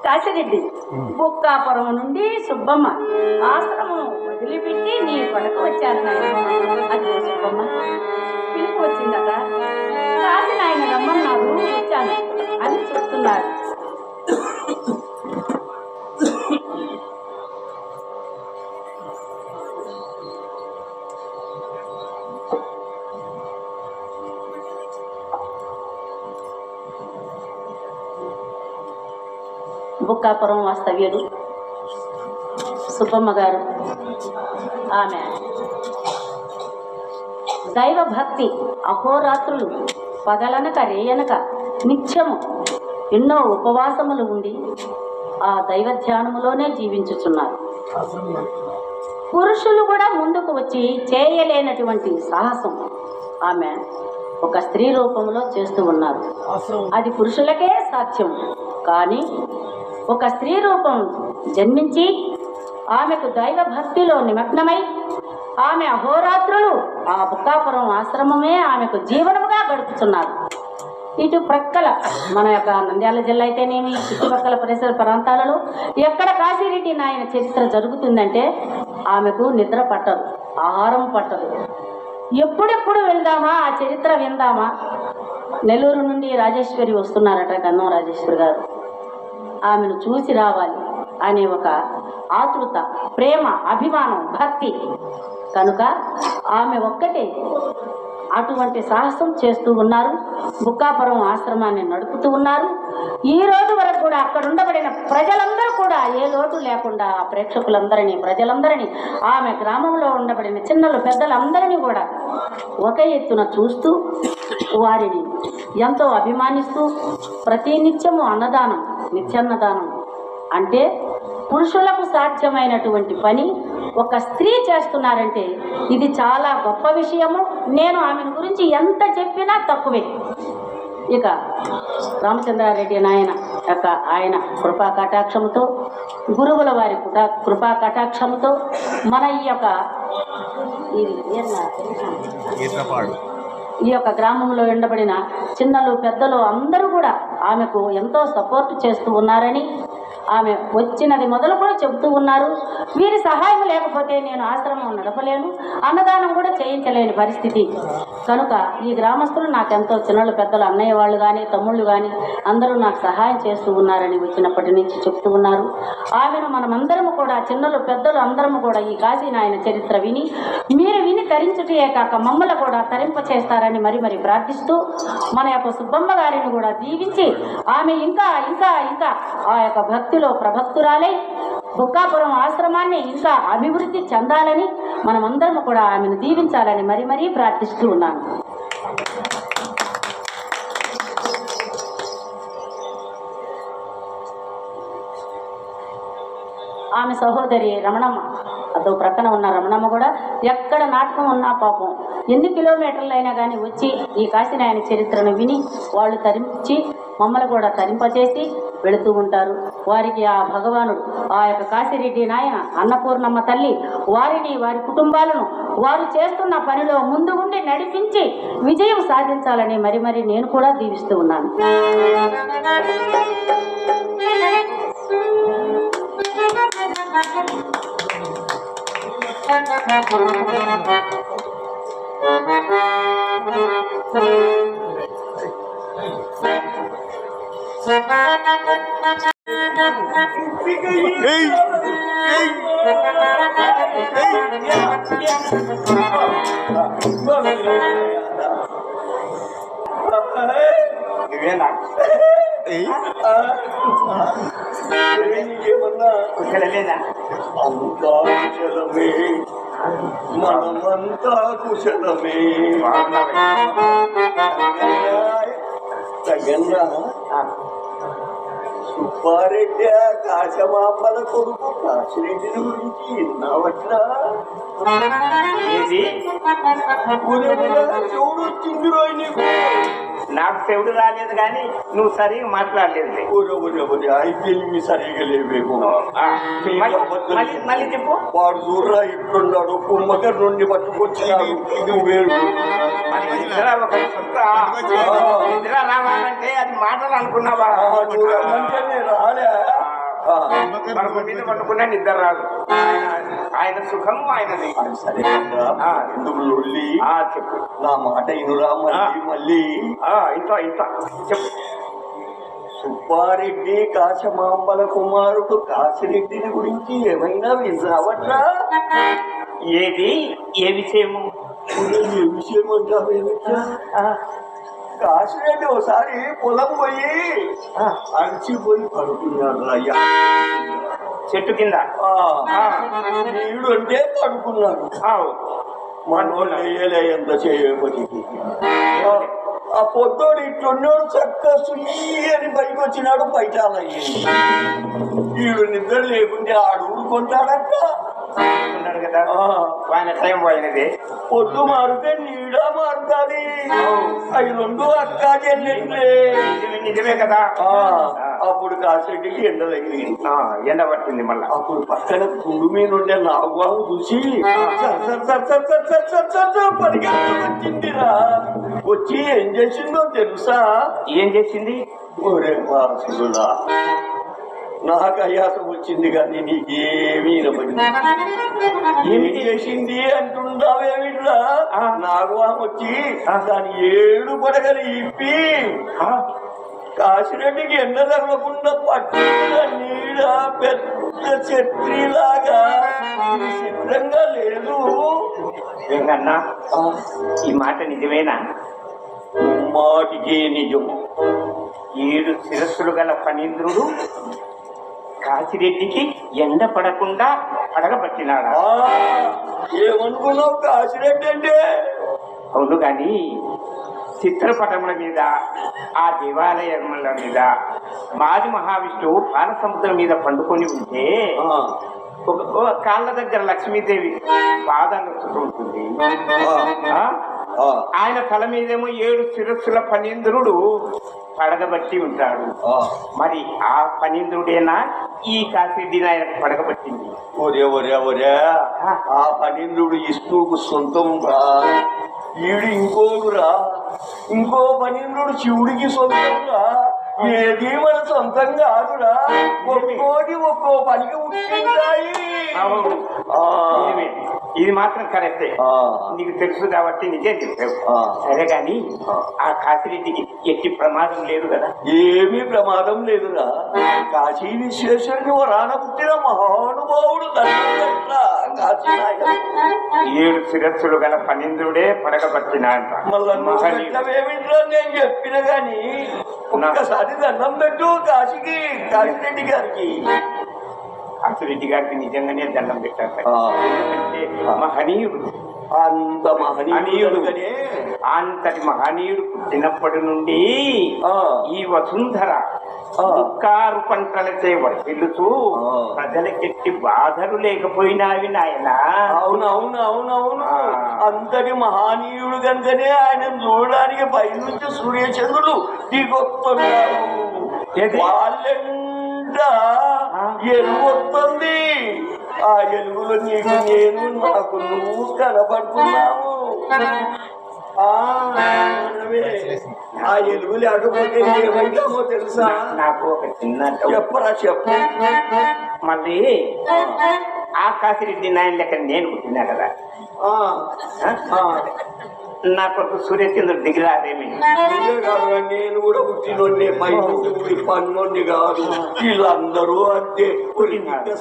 కాశిరెడ్డి బుక్కాపురం నుండి సుబ్బమ్మ ఆశ్రమం వదిలిపెట్టి నీ కొరకు వచ్చారు నాయన. అది సుబ్బమ్మ పిలుపు వచ్చిందట. కాశీ నాయన రమ్మన్నారు, వచ్చాను అని చెప్తున్నారు. బుక్కాపురం వాస్తవ్యుడు సుబ్బమ్మ గారు. ఆమె దైవ భక్తి అహోరాత్రులు పగలనక రేయనక నిత్యము ఎన్నో ఉపవాసములు ఉండి ఆ దైవ ధ్యానములోనే జీవించుచున్నారు. పురుషులు కూడా ముందుకు వచ్చి చేయలేనటువంటి సాహసం ఆమె ఒక స్త్రీ రూపంలో చేస్తూ ఉన్నారు. అది పురుషులకే సాధ్యం. కానీ ఒక స్త్రీ రూపం జన్మించి ఆమెకు దైవ భక్తిలో నిమగ్నమై ఆమె అహోరాత్రులు ఆ బుక్కాపురం ఆశ్రమమే ఆమెకు జీవనముగా గడుపుతున్నారు. ఇటు ప్రక్కల మన యొక్క నంద్యాల జిల్లా అయితేనేమి చుట్టుపక్కల పరిసర ప్రాంతాలలో ఎక్కడ కాశీరెడ్డి నాయన చరిత్ర జరుగుతుందంటే ఆమెకు నిద్ర పట్టదు, ఆహారం పట్టదు. ఎప్పుడెప్పుడు వెళ్దామా, ఆ చరిత్ర విందామా. నెల్లూరు నుండి రాజేశ్వరి వస్తున్నారట, గన్నం రాజేశ్వరి గారు. ఆమెను చూసి రావాలి అనే ఒక ఆతృత, ప్రేమ, అభిమానం, భక్తి కనుక ఆమె ఒక్కటే అటువంటి సాహసం చేస్తూ ఉన్నారు. బుక్కాపురం ఆశ్రమాన్ని నడుపుతూ ఉన్నారు. ఈ రోజు వరకు కూడా అక్కడ ఉండబడిన ప్రజలందరూ కూడా ఏ లోటు లేకుండా ఆ ప్రేక్షకులందరినీ, ప్రజలందరినీ, ఆమె గ్రామంలో ఉండబడిన చిన్నలు పెద్దలందరినీ కూడా ఒక ఎత్తున చూస్తూ వారిని ఎంతో అభిమానిస్తూ ప్రతి నిత్యము అన్నదానం, నిత్యాన్నదానం అంటే పురుషులకు సాధ్యమైనటువంటి పని ఒక స్త్రీ చేస్తున్నారంటే ఇది చాలా గొప్ప విషయము. నేను ఆమెను గురించి ఎంత చెప్పినా తక్కువే. ఇక రామచంద్రారెడ్డి ఆయన కృపా కటాక్షముతో, గురువుల వారి కృపా కటాక్షముతో మన ఈ యొక్క గ్రామంలో ఉండబడిన చిన్నలు పెద్దలు అందరూ కూడా ఆమెకు ఎంతో సపోర్ట్ చేస్తూ ఉన్నారని, ఆమె వచ్చినది మొదలు కూడా చెబుతూ ఉన్నారు. వీరి సహాయం లేకపోతే నేను ఆశ్రమం నడపలేను, అన్నదానం కూడా చేయించలేని పరిస్థితి. కనుక ఈ గ్రామస్తులు నాకెంతో చిన్నలు పెద్దలు, అన్నయ్య వాళ్ళు కానీ తమ్ముళ్ళు కానీ అందరూ నాకు సహాయం చేస్తూ ఉన్నారని వచ్చినప్పటి నుంచి చెప్తూ ఉన్నారు. ఆమెను మనమందరము కూడా, చిన్నలు పెద్దలు అందరము కూడా ఈ కాశీనాయన చరిత్ర మీరు విని తరించుటే కాక మమ్మల్ని కూడా తరింప చేస్తారని మరి ప్రార్థిస్తూ మన యొక్క సుబ్బమ్మ గారిని కూడా దీవించి ఆమె ఇంకా ఇంకా ఇంకా ఆ యొక్క భక్తిలో ప్రభక్తురాలై బుక్కాపురం ఆశ్రమాన్ని ఇంకా అభివృద్ధి చెందాలని మనమందరం కూడా ఆమెను దీవించాలని మరీ ప్రార్థిస్తూ ఉన్నాను. ఆమె సహోదరి రమణమ్మ, అదో ప్రక్కన ఉన్న రమణమ్మ కూడా ఎక్కడ నాటకం ఉన్నా పాపం ఎన్ని కిలోమీటర్లు అయినా కానీ వచ్చి ఈ కాశీనాయన చరిత్రను విని వాళ్ళు తరించి మమ్మల్ని కూడా తరింపచేసి వెళుతూ ఉంటారు. వారికి ఆ భగవానుడు, ఆ యొక్క కాశీరెడ్డి నాయన, అన్నపూర్ణమ్మ తల్లి వారిని, వారి కుటుంబాలను వారు చేస్తున్న పనిలో ముందు ఉండి నడిపించి విజయం సాధించాలని మరి నేను కూడా దీవిస్తూ ఉన్నాను. మనమంతా కుశలమే. సుబ్బారెడ్డి కాశమాపల కొడుకు కాశిరెడ్డిని గురించి విన్నావట్లా? చెవుడు వచ్చింది రోయ్ నీకు. నాకు చెవుడు రాలేదు కానీ నువ్వు సరిగా మాట్లాడలేదు. అయిపోయి సరిగా లేవేమో. మళ్ళీ చెప్పు. వాడు చూడరా ఇట్లున్నాడు, కుమ్మకర్ నుండి పట్టుకొచ్చినాడు. రావాలంటే అది మాటలు అనుకున్నావా? రాలే పట్టుకున్నా నిద్ర రాదు. ఆయన సుఖము ఆయనది. సరే ఎందుకు లొల్లి? చెప్పు. నా మాట ఇనురా మళ్ళీ. ఇంత చెప్పు. సుబ్బారెడ్డి కాశమాంబల కుమారుడు కాశిరెడ్డిని గురించి ఏమైనా విన్నావట్లా? ఏది? ఏ విషయము? ఏ విషయం అంటావేమిటా? కాశిరెడ్డి ఒకసారి పొలం పోయి అలసిపోయి పడుకున్నాడు అయ్యా చెట్టు కింద. నీడు అంటే పడుకున్నాడు. మనోళ్ళు వేయలే ఎంత చేయబట్టి. ఆ పొద్దోడు ఇట్లున్నాడు, చక్క సుయ్యి అని పైకి వచ్చినాడు. బయట వీడు నిద్ర లేకుంటే ఆడు ఊరుకుంటాడట కదా. ఆయన టైం పోయినది. పొద్దు మారితే నీడ మారుతుంది. అవి రెండు అక్క చెల్లెట్లే. నిజమే కదా. అప్పుడు కాసేటికి ఎండ తగిలింది. ఎండ పట్టింది. మళ్ళీ అప్పుడు పక్కన గుండు మీద ఉండే నాగబాబు చూసి పరిగెత్తుకొచ్చిందిరా. వచ్చి ఏం చేసిందో తెలుసా? ఏం చేసింది? ఒరే వాసులా, నాకు అయాసం వచ్చింది కానీ నీకేమీ వినపడింది. ఏం చేసింది అంటుండవేమిట్రా? నాగవాం వచ్చి దాని 7 పడగలు ఇప్పి కాశీరెడ్డికి ఎండ తగలకుండా పట్టుకున్న నీడ పెద్ద ఛత్రిలాగా చిత్రంగా లేదు. ఏంటన్నా ఈ మాట నిజమేనా? మాటికే నిజం. 7 శిరస్సులు గల ఫణీంద్రుడు కాశీరెడ్డికి ఎండ పడకుండా పడగబట్టినాడా? ఏమనుకున్నావు కాశీరెడ్డి అంటే? అవును కానీ చిత్రపటముల మీద, ఆ దేవాలయముల మీద మాది మహావిష్ణువు పాలసముద్రం మీద పండుకొని ఉంటే ఒక కాళ్ళ దగ్గర లక్ష్మీదేవి పాదాలు ఉంటుంది. ఆయన తల మీదేమో 7 శిరస్సుల ఫణీంద్రుడు పడగబట్టి ఉంటాడు. మరి ఆ ఫణీంద్రుడేనా ఈ కాశీరెడ్డిని ఆయనకు పడగబట్టింది? ఒరే ఒరే ఒరే, ఆ ఫణీంద్రుడు విష్ణువుకు సొంతం రా. ఈడు ఇంకోడురా, ఇంకో ఫణీంద్రుడు శివుడికి సొంతం రా. ఏది మన సొంతం కాదురా. ఒక్కోటి ఒక్కో పనికి పుట్టింటాయి. ఇది మాత్రం కరెక్టే. నీకు తెలుసు కాబట్టి నిజం చెప్పావు. సరే కానీ ఆ కాశీరెడ్డికి ఎట్టి ప్రమాదం లేదు కదా? ఏమీ ప్రమాదం లేదురా. కాశీ విశ్వేశ్వరుని వరాన పుట్టిన మహానుభావుడు దండ. 7 శిరస్సులు గల ఫణీంద్రుడే పడగబట్టిన మళ్ళేమిట్రా నేను చెప్పిన గాని ఒక్కసారి దండం పెట్టు కాశీరెడ్డి గారికి. కాశీరెడ్డి గారికి నిజంగానే దండం పెట్టారు. మహనీయుడు, అంత మహనీయుడు, అంతటి మహనీయుడు పుట్టినప్పటి నుండి ఈ వసుంధర దుఃఖారు పంటలచే వర్తిల్లుతూ ప్రజలకెట్టి బాధలు లేకపోయినావి నాయన. అవునవునవునవును. అంతటి మహనీయుడు కనుకనే ఆయన చూడడానికి పైనుంచి సూర్యచంద్రులు దిగొస్తున్నారు. వాళ్ళెంట ఎలుగు వస్తుంది. ఆ ఎలుగులో నీకు నేను, నాకు నువ్వు కనపడుతున్నాము. ఆ ఎలుగు లేకపోతే ఏమైందో తెలుసా? నాకు ఒక చిన్న చెప్పరా చెప్పు. మళ్ళీ ఆ కాశీరెడ్డి నాయన లెక్క నేను పుట్టినా కదా, నా కొరకు సూర్యచంద్రుడు దిగిరాదేమి? కాదురా, నేను కూడా పుట్టినోడిని, పన్నోడిని కాదు. వీళ్ళందరూ అంటే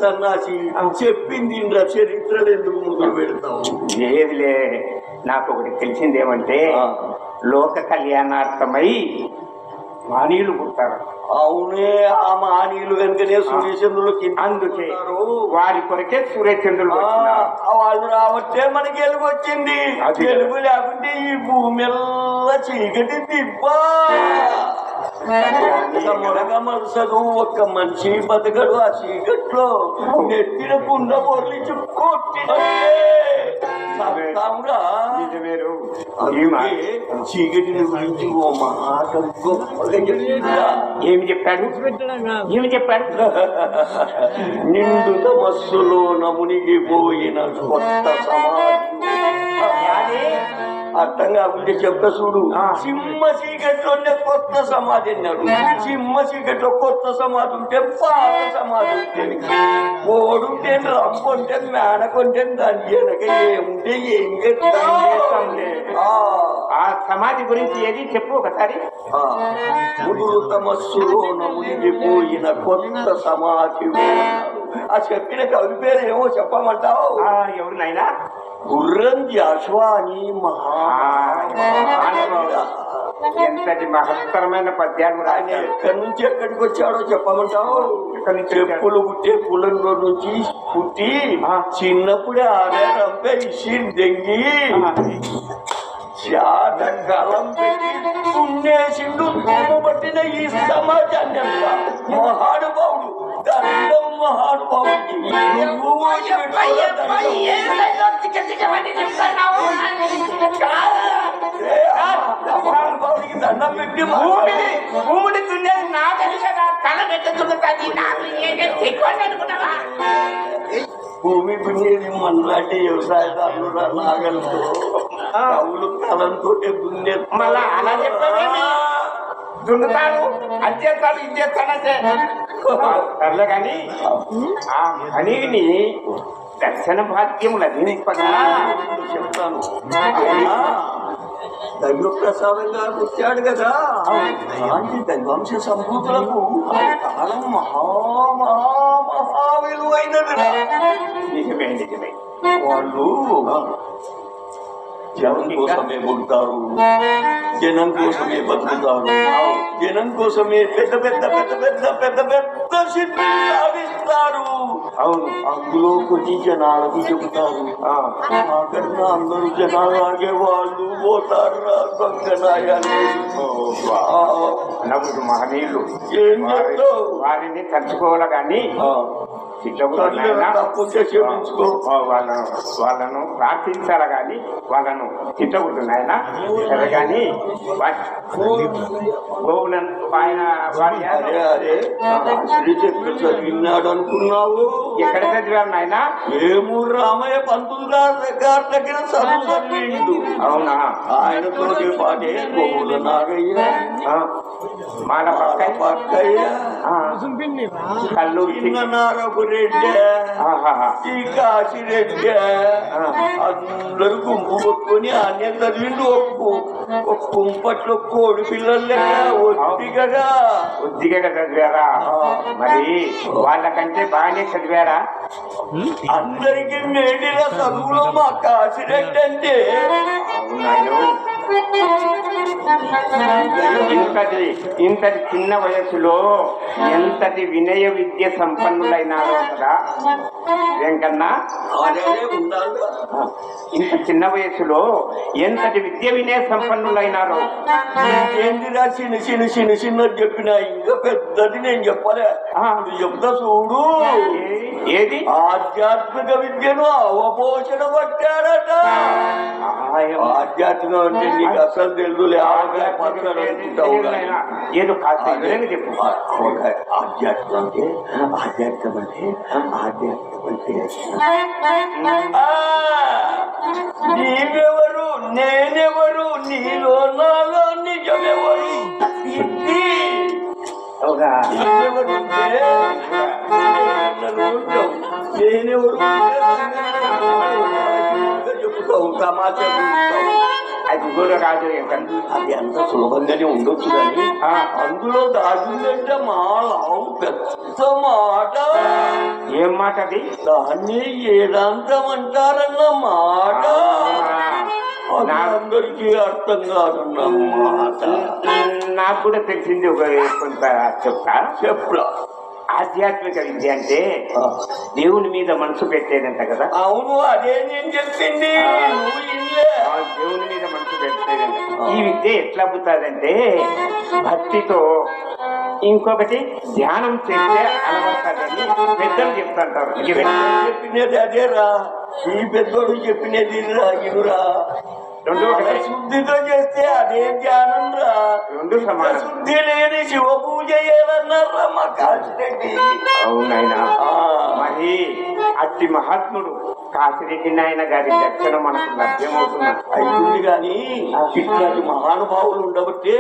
సన్నాసి చెప్పింది చరిత్రలు ఎందుకు ముందు పెడతావు? లేదులే, నాకు ఒకటి తెలిసిందేమంటే లోక కళ్యాణార్థమై మానీయులు పుట్టారు. అవునే, ఆ మానీయులు కనుకనే సూర్యచంద్రులు అందుకే వారి కొరకే సూర్యచంద్రులు. వాళ్ళు రావట్టే మనకి ఎలుగు వచ్చింది. ఎలుగు లేకుంటే ఈ భూమి చీకటి దిబ్బా మరుసదు. ఒక్క మనిషి బతకడు ఆ చీకట్లో. నెత్తిన కుండ పొర్లించి కొట్టినట్టే చీకటిని గురించి ఓ మాట గొప్పగా చెప్పిందా? ఏమి చెప్పాడు? నిండు తమస్సులో నమునిగిపోయిన కొత్త సమాధి. అర్థం కాకుంటే చెప్తా చూడు. సింహ చీకట్లోనే కొత్త సమాధి అన్నాడు. సింహ చీకట్లో కొత్త సమాధి ఉంటే పాత సమాధి ఉంటుంది. ఓడుంటే రమ్ముంటే మేడకుంటే దాని వెనక ఏముంటే ఏం చేస్తాంలే. ఆ సమాధి గురించి ఏది చెప్పు ఒకసారి. ముదురు తమస్సులో నమునిగిపోయిన కొత్త సమాధి. ఆ చెప్పిన కవి పేరు ఏమో చెప్పమంటావు? ఎవరు నాయనా? గుర్రం జాషువా అని ఎంతటి మహత్తరమైన పద్యాలు. ఆయన ఎక్కడి నుంచి ఎక్కడికి వచ్చాడో చెప్పమంటావు? చెప్పులు పుట్టే పులంలో నుంచి పుట్టి చిన్నప్పుడే ఆరేరంపై ఇసిరి దెంగి చాట కలం పెట్టి పుణ్యేసిండు. పట్టిన ఈ సమాజాన్ని అంత మహానుభావుడు, దండం మహానుభావుడికి. మహానుభావుడికి దండం పెట్టి భూమిని దున్నేది నా తెలుసా? తల పెట్టుకుంటుంది నాకు అనుకున్నావా? భూమి దున్నేది మనలాంటి వ్యవసాయదారులు నాగలతో కవులు కలంతో దున్నే. మళ్ళా అలా చెప్పాను, దున్నుతాడు, అది చేస్తాడు, ఇది చేస్తాడంటే సర్లే కానీ ఆ హనీని దర్శన భాగ్యం లభింపగా చెప్తాను. దైవ ప్రసాదంగా పుట్టాడు కదా. అలాంటి దైవాంశ సంభూతులకు కాలం మహా విలువైనది. నిజమే నిజమే. వాళ్ళు జనం కోసమే పుడతారు, జనం కోసమే బతుకుతారు, జనం కోసమే పెద్ద పెద్ద పెద్ద పెద్ద పెద్ద పెద్ద సిద్ధి సాధిస్తారు. అవును. అందులో కొన్ని జనాలకు చెబుతారు, నాకన్నా అందరూ జనాలాగే వాళ్ళు పోతారు నవ్వుడు మహనీయులు ఏం చెప్తావు? వారిని తలుచుకోవాలి కానీ తప్పు క్షమించుకో. వాళ్ళను ప్రార్థించాలి కానీ వాళ్ళను తిట్టకూడదు నాయన. సరే కానీ గోవులను ఆయన అదే అదే శ్రీచక్ర చదివినాడు అనుకున్నావు. ఎక్కడ చదివారు నాయన? ఏమూరు రామయ్య పంతులు గారి దగ్గర చదువు చదివిండు. అవునా? ఆయనతో పాటే గోవుల నాగయ్య, మన పక్కయ్య, కల్లూరు చిన్ననారపు రెడ్డి, ఈ కాశిరెడ్డి అందరూ గుంపు కొట్టుకొని అన్య చదివిండు. ఒక కుంపట్లో కోడి పిల్లలు ఒత్తిగా చదివారా? మరి వాళ్ళకంటే బాగానే చదివారా? అందరికి మేడిన చదువులో మా కాశిరెడ్డి అంటే ఇంతటి చిన్న వయసులో ఎంతటి వినయ విద్య సంపన్నులైనారో కదా వెంకన్న. ఇంత చిన్న వయసులో ఎంతటి విద్య వినయ సంపన్నులైనారో. ఏంటిరా చిన్న చిన్న చిన్న చిన్న చెప్పినా ఇంకా పెద్దది నేను చెప్పలే. చెప్తా చూడు. ఏది? ఆధ్యాత్మిక విద్యను అవపోషణ పట్టాడట. ఆధ్యాత్మిక అంటే నీకు అసలు తెలుదులే. ఏదో కాస్త చెప్పు. ఆధ్యాత్మం అంటే ఆధ్యాత్మం అంటే నీవెవరు నేనెవరు నీలో నాలో నిజమెవరు నీవెవరు నేనెవరు చెప్తావు తమాషా అది కూడా రాదు. అది అంత సులభంగానే ఉండొచ్చు కానీ అందులో దాచిందంటే మా లావు పెద్ద మాట. ఏం మాట అది? దాన్ని ఏదాంతం అంటారన్న మాట. అందరికీ అర్థం కాదన్న మాట. నాకు కూడా తెలిసింది ఒక కొంత చెప్తా. ఆధ్యాత్మిక విద్య అంటే దేవుని మీద మనసు పెట్టేదంట కదా. అవును, అదే నేను చెప్పింది. దేవుని మీద మనసు పెట్టేదంట. ఈ విద్య ఎట్లా పుట్టాదంటే భక్తితో, ఇంకొకటి ధ్యానం చేస్తే అలవడతాదని పెద్దలు చెప్తుంటారు. చెప్పినది అదేరా, ఈ పెద్దోడు చెప్పినది ఇనురా. రెండు శుద్ధితో చేస్తే అదే ధ్యానం రా. రెండు సమానం. శుద్ధి లేని శివ పూజ చేయాలన్నారా మా కాశిరెడ్డి. అవునైనా మరి అట్టి మహాత్ముడు కాశిరెడ్డి నాయన గారి దర్శనం మనకు లభ్యమవుతున్నది అవుతుంది. కానీ ఇట్లాంటి మహానుభావులు ఉండబట్టే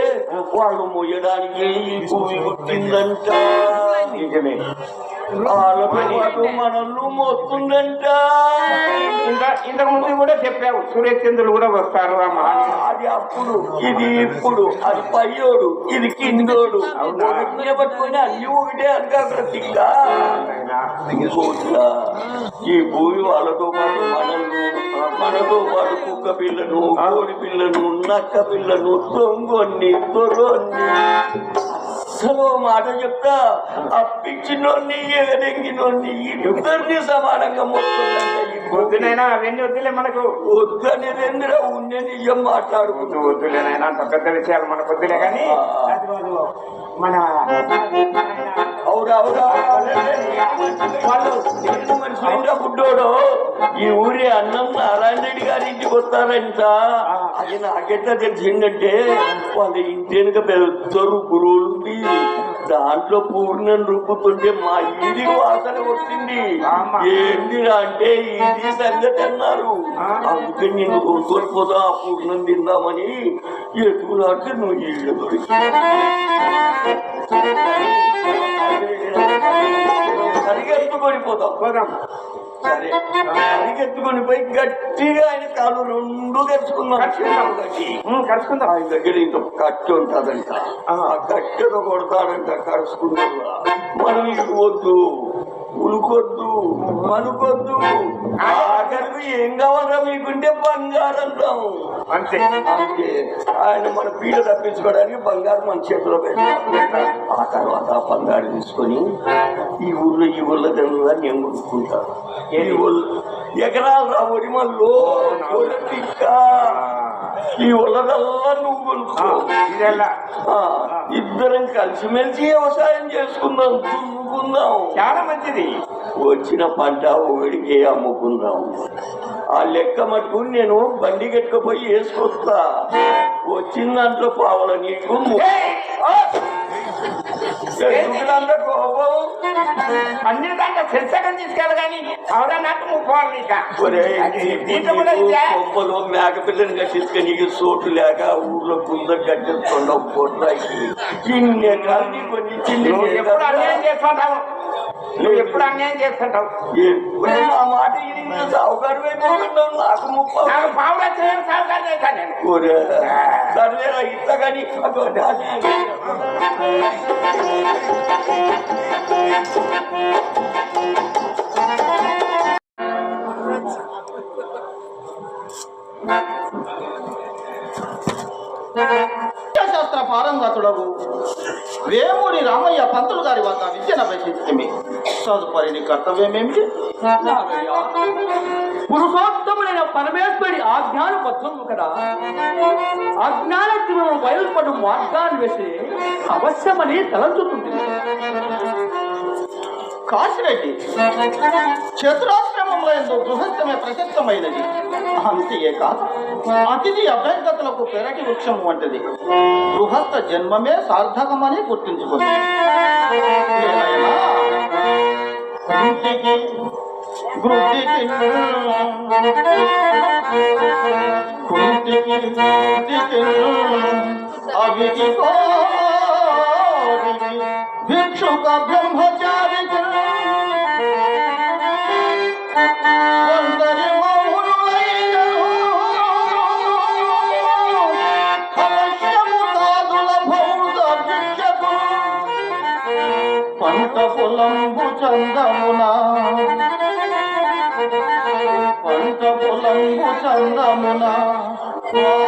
వాళ్ళు మోయడానికి ఈ భూమి పుట్టిందంట. నిజమే. వాళ్ళతో మనల్ని మోస్తుందంట. ఇంతకు ముందు కూడా చెప్పావు, సూర్యచంద్రులు కూడా వస్తారు. అది అప్పుడు, ఇది ఇప్పుడు. అది పయ్యోడు, ఇది కిందోడు. పట్టుకొని అన్ని ఒకటే అనుకోకుండా ఈ భూమి వాళ్ళతో పాటు మనతో పాటు కుక్క పిల్లను, కోడి పిల్లను, నక్క పిల్లను, దొంగొన్ని, దొరొన్ని, అసలు మాట చెప్తా అప్పించినోన్ని ఎగదెంగినోన్ని ఇద్దరిని సమానంగా మొత్తుందంటే వద్దునైనా అవన్నీ వద్దులే మనకు. వద్దనేది ఎందులో ఉండే నిజం మాట్లాడుకుంటూ వద్దులేనైనా అంత పెద్ద విషయాలు మనకు వద్దులే. కానీ మన మనుషులైన బుడ్డోడు ఈ ఊరి అన్నం నారాయణ రెడ్డి గారి ఇంటికి వస్తారంట. అది నాకెట్లా తెలిసిందంటే వాళ్ళ ఇంటి వెనుక పెద్ద రుబ్బులు ఉంది. దాంట్లో పూర్ణం రుబ్బుతుంటే మా ఇది వాసన వచ్చింది. ఏంటిరా అంటే ఇది సంగతి అన్నారు. అందుకే నేను కొనుక్కోకపోతా ఆ పూర్ణం తిందామని ఎత్తుకులాడితే నువ్వు ఇళ్ళ దొరికి పరిగెత్తుకొని పోతాం. సరే పరిగెత్తుకొని పోయి గట్టిగా ఆయన కాళ్ళు రెండు కరుచుకుందాం. కలుసుకుందాం. ఆయన దగ్గర ఇంత కట్టె ఉంటుందంట, ఆ కట్టెతో కొడతాడంట కరుచుకుందాం. మనం ఇటు వద్దు, ఉలుకొద్దు, మనుకొద్దు, ఆఖరికి ఏం కావాలా మీకుంటే బంగారం రాము అంతే. అంటే ఆయన మన పీడ తప్పించుకోవడానికి బంగారు మన చేతిలో పెట్టారు. ఆ తర్వాత ఆ బంగారు తీసుకొని ఈ ఊళ్ళో తెలుగుగా నేను కొనుక్కుంటాను. ఈ ఊళ్ళో ఎకరాలు రా ఒడిమల్లో ఈ ఊళ్ళదల్లా నువ్వు కొనుక్కో. ఇద్దరం కలిసిమెలిసి వ్యవసాయం చేసుకుందాం, దున్నుకుందాం. చాలా మంచిది. వచ్చిన పంట ఒకడికి అమ్ముకుందాం. ఆ లెక్క మటుకు నేను బండి కట్టుకుపోయి వేసుకొస్తా. వచ్చిన దాంట్లో పావుల నీకు ఎందుకంటే కోపం అన్ని దాంట్లో శిర్షకం తీసుకెళ్ళ కానీ అవరా నాకు ముప్పోవాలి. కొమ్మలో మేక పిల్లని కట్టించుకొని నీకు చోటు లేక ఊర్లో కుందరు కట్టించుకుంటావు. పొట్టాకి చిన్న కానీ కొన్ని చిన్న ఎప్పుడు అన్యాయం చేస్తుంటావు, నువ్వు ఎప్పుడు అన్యాయం చేస్తుంటావు. ఆ మాట సావుకారు అయిపోతున్నావు. నాకు ముప్పై పావులా చేయడం సాగుకారు చేశాను నేను. సరేరా ఇస్తా కానీ శాస్త్ర పారంగతుడవు వేమూరి రామయ్య పంతులు గారి వద్ద విద్యను అభ్యసించింది. తదుపరి నీ కర్తవ్యమేమిటి? పురుషోత్తముడైన పరమేశ్వరి ఆజ్ఞాన బద్ధము కదా. అజ్ఞాన జీవనం బయలుపడు మార్గాన్ని వేసి అవశ్యమని తలంచుతుంది. కాశిరెడ్డి చతురాశ్రమంలో ఎంతో గృహస్థమే ప్రశస్తమైనది. అంతే కాదు, అతిథి అభ్యంగతులకు పెరటి వృక్షం వంటిది. గృహస్థ జన్మమే సార్థకమని గుర్తుంచుకుంది. భిక్షుక బ్రహ్మచారి పంట పొలంబు చందమునా, పంట పొలంబు చందమునా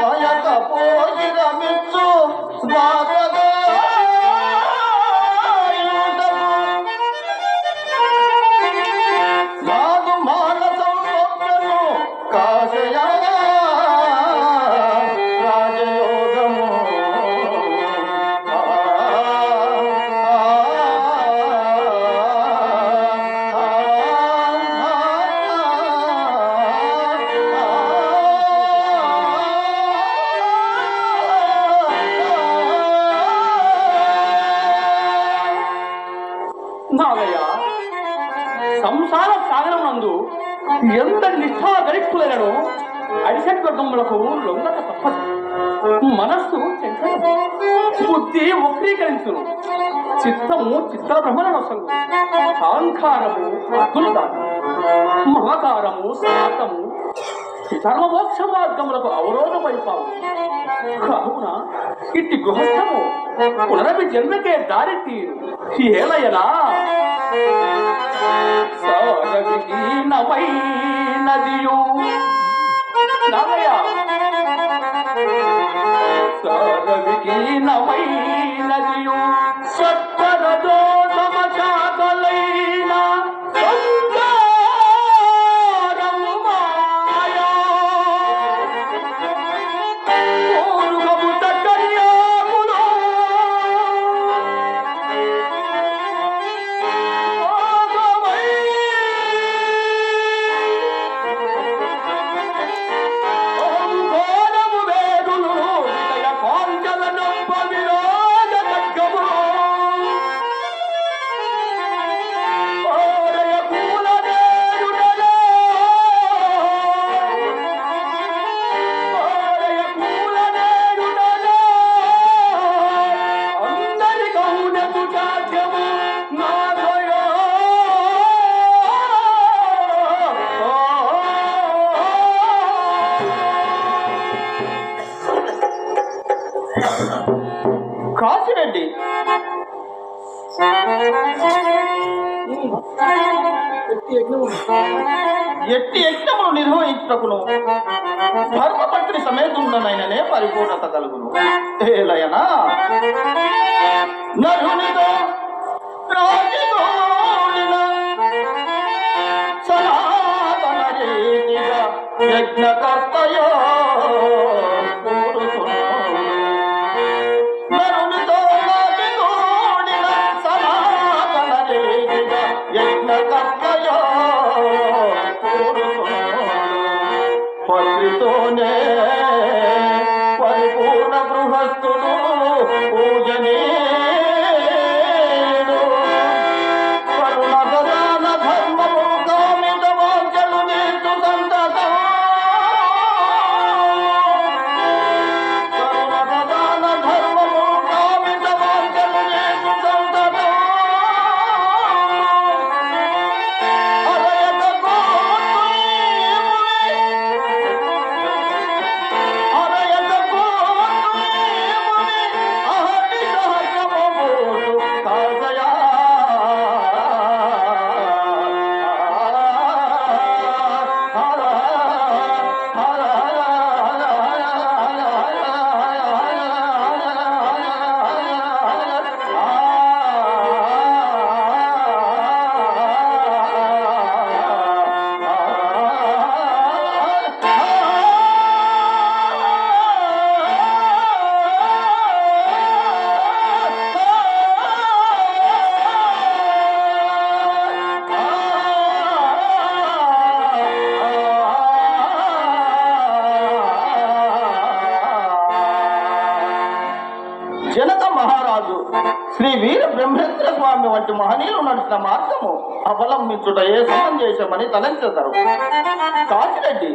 ఆయక పోయి రమించు స్వాగగా నాదు మానసం ఒక్కను కాశయా రాజయోగము. నాగయ్య, సంసార సాగరం నందు ఎంత నిష్ఠా గరిష్ఠులైనను అడిసెట్వర్గములకు లొంగక తప్పదు. మనస్సు చంచలము, బుద్ధి వక్రీకరించును, చిత్తము చిత్ర భ్రమణసంగు, అహంకారము అతులుదాను, మమకారము శాతము ధర్మమోక్ష మార్గములకు అవరోధమైపావు. కావున ఇట్టి గృహస్థము పునరపి జన్మకే దారి తీరు. ఏలయనా సారవిహీనమైనదియు నాగయ్య, సారవిహీనమైనదియు సత్వరదో సమచాకలైన సంసారము మాయా పూర్వము తక్కర్యాములు ఘోరము వేదులు విజయ కాంచల నొప్ప విరోధ ఖడ్గము ఎట్టి యజ్ఞములు నిర్వహించటకును ధర్మపత్ని సమేతుండనైననే పరిపూర్ణత కలుగును. ఏలయనా నరునితో రాజగోడిన సనాతన రీతిగా యజ్ఞకర్తయో నరునితో రాజగోడిన సనాతన రీతిగా యజ్ఞకర్తయో పత్రితోనే పరిపూర్ణ గృహస్థుడు పూజనీయుడు కరుణ ప్రధాన ధర్మము కామిత వాంఛలు నీతు సంతతం కరుణ ప్రధాన ధర్మము కామిత వాంఛలు నీతు సంతతం అరయత జనక మహారాజు శ్రీ వీర బ్రహ్మేంద్ర స్వామి వంటి మహనీయులు నడిచిన మార్గము అవలంబించుటయే సమంజసమని తలంచెదరు. కాశిరెడ్డి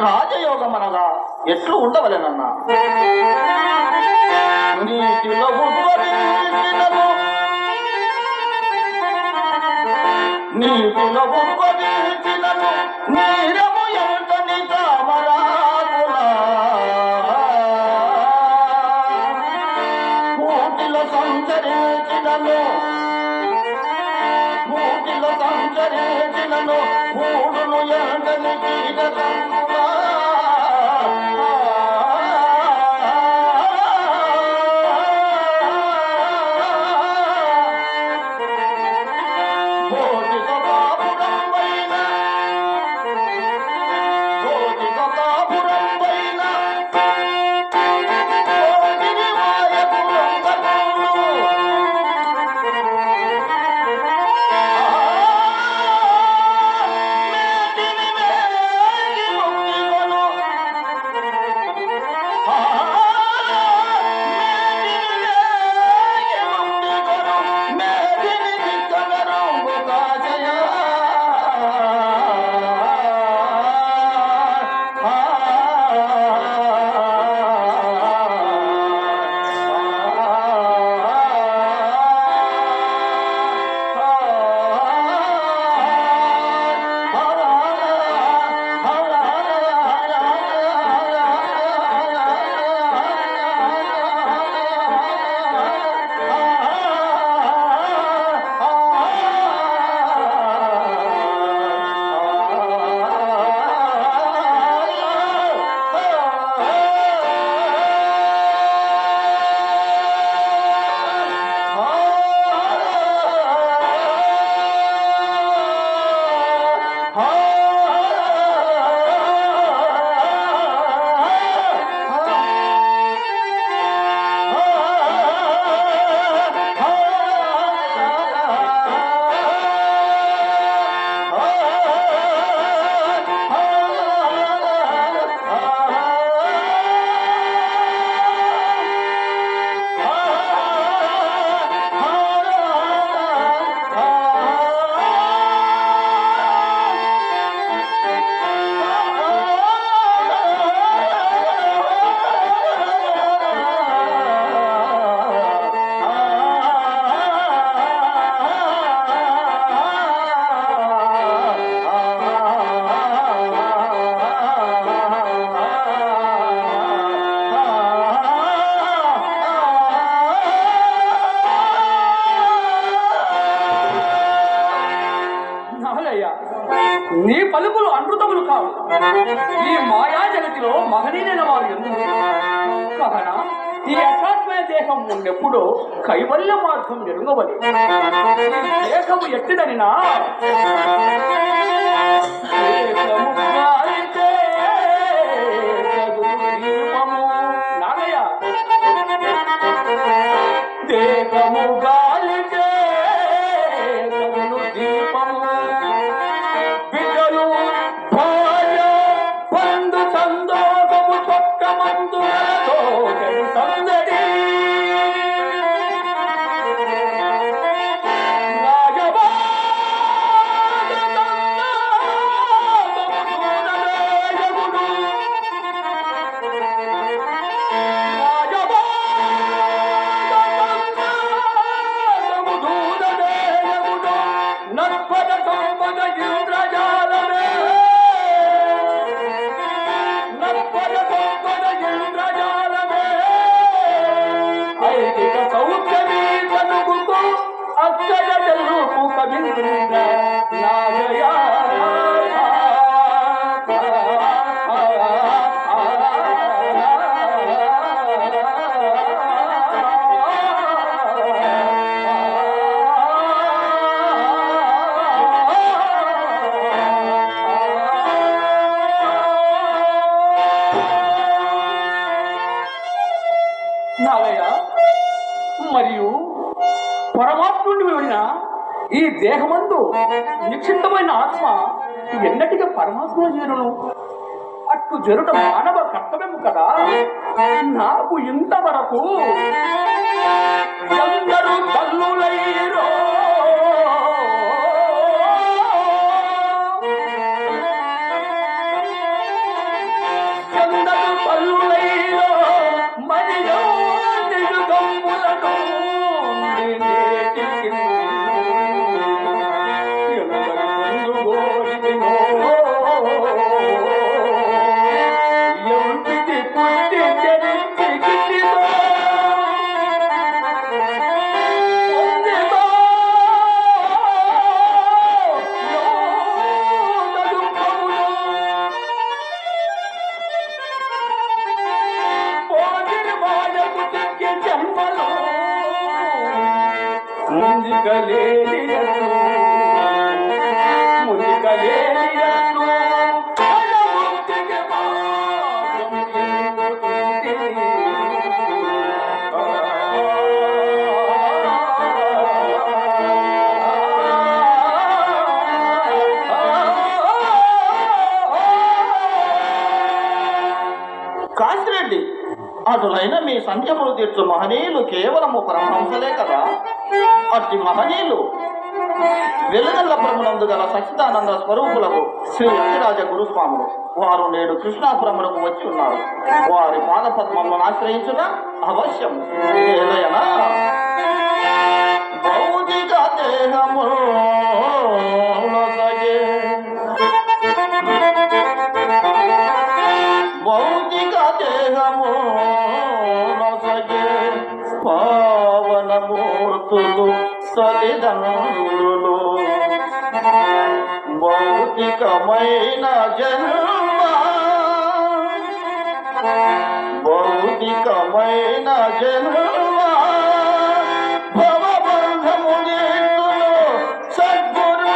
రాజయోగం అనగా ఎట్లు ఉండవలెనన్నా నీటిలో ఉద్భవించినను నీరము ఎంతని తామరాకులా మూటిలో సంచరించినను మూడును ఎంతని కీటకంగా నీ పలుకులు అమృతములు కావు. ఈ మాయా జగతిలో మహనీయులైన వారు ఎందుకు కావున ఈ అసాధ్యమైన దేహం ఉన్నెప్పుడో కైవల్య మార్గం ఎరుగవలి. దేహము ఎట్టిదనినా నాగయ్య దేహము గాలితే కదులు దీపము బిడ్డలు భార్య పండు సందోగము పక్క మందులతో సందడి మరియు పరమాత్ముడిని విడిన ఈ దేహమందు నిక్షిప్తమైన ఆత్మ ఎన్నటిగా పరమాత్మ చేరును. అట్లు జరుట మానవ కర్తవ్యము కదా. నాకు ఇంతవరకు అందరూ తల్లులైరో అందరూ తల్లులైరో మరియు నిజగమ్ములను కాశిరెడ్డి, అటులైన మీ సంఖ్యములు తీర్చు మహనీయులు కేవలము పరమహంసలే కదా. అట్టి మహనీయులు వెలుగల్లపురమునందు గల సచ్చిదానంద స్వరూపులకు శ్రీ అతిరాజ గురుస్వాములు వారు నేడు కృష్ణాపురములకు వచ్చి ఉన్నారు. వారి పాదపద్మములను ఆశ్రయించుట అవశ్యం. ఏదైనా భౌతిక దేహము భౌతిక దేహము నొసగే పావనమూర్తులు తల్లిదండ్రులు భౌతికమైన జన్మ భౌతికమైన జన్మ భవబంధములు సద్గురు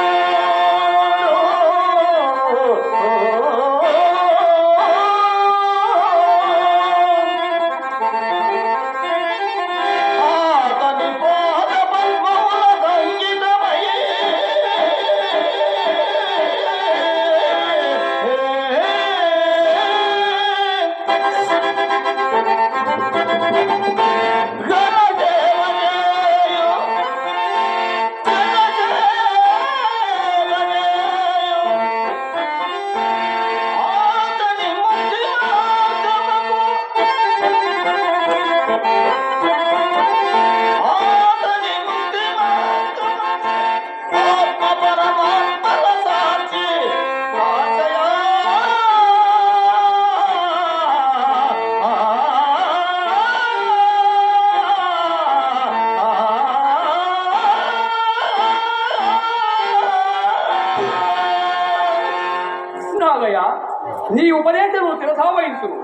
నీ ఉపదేశము శిరసావహించును.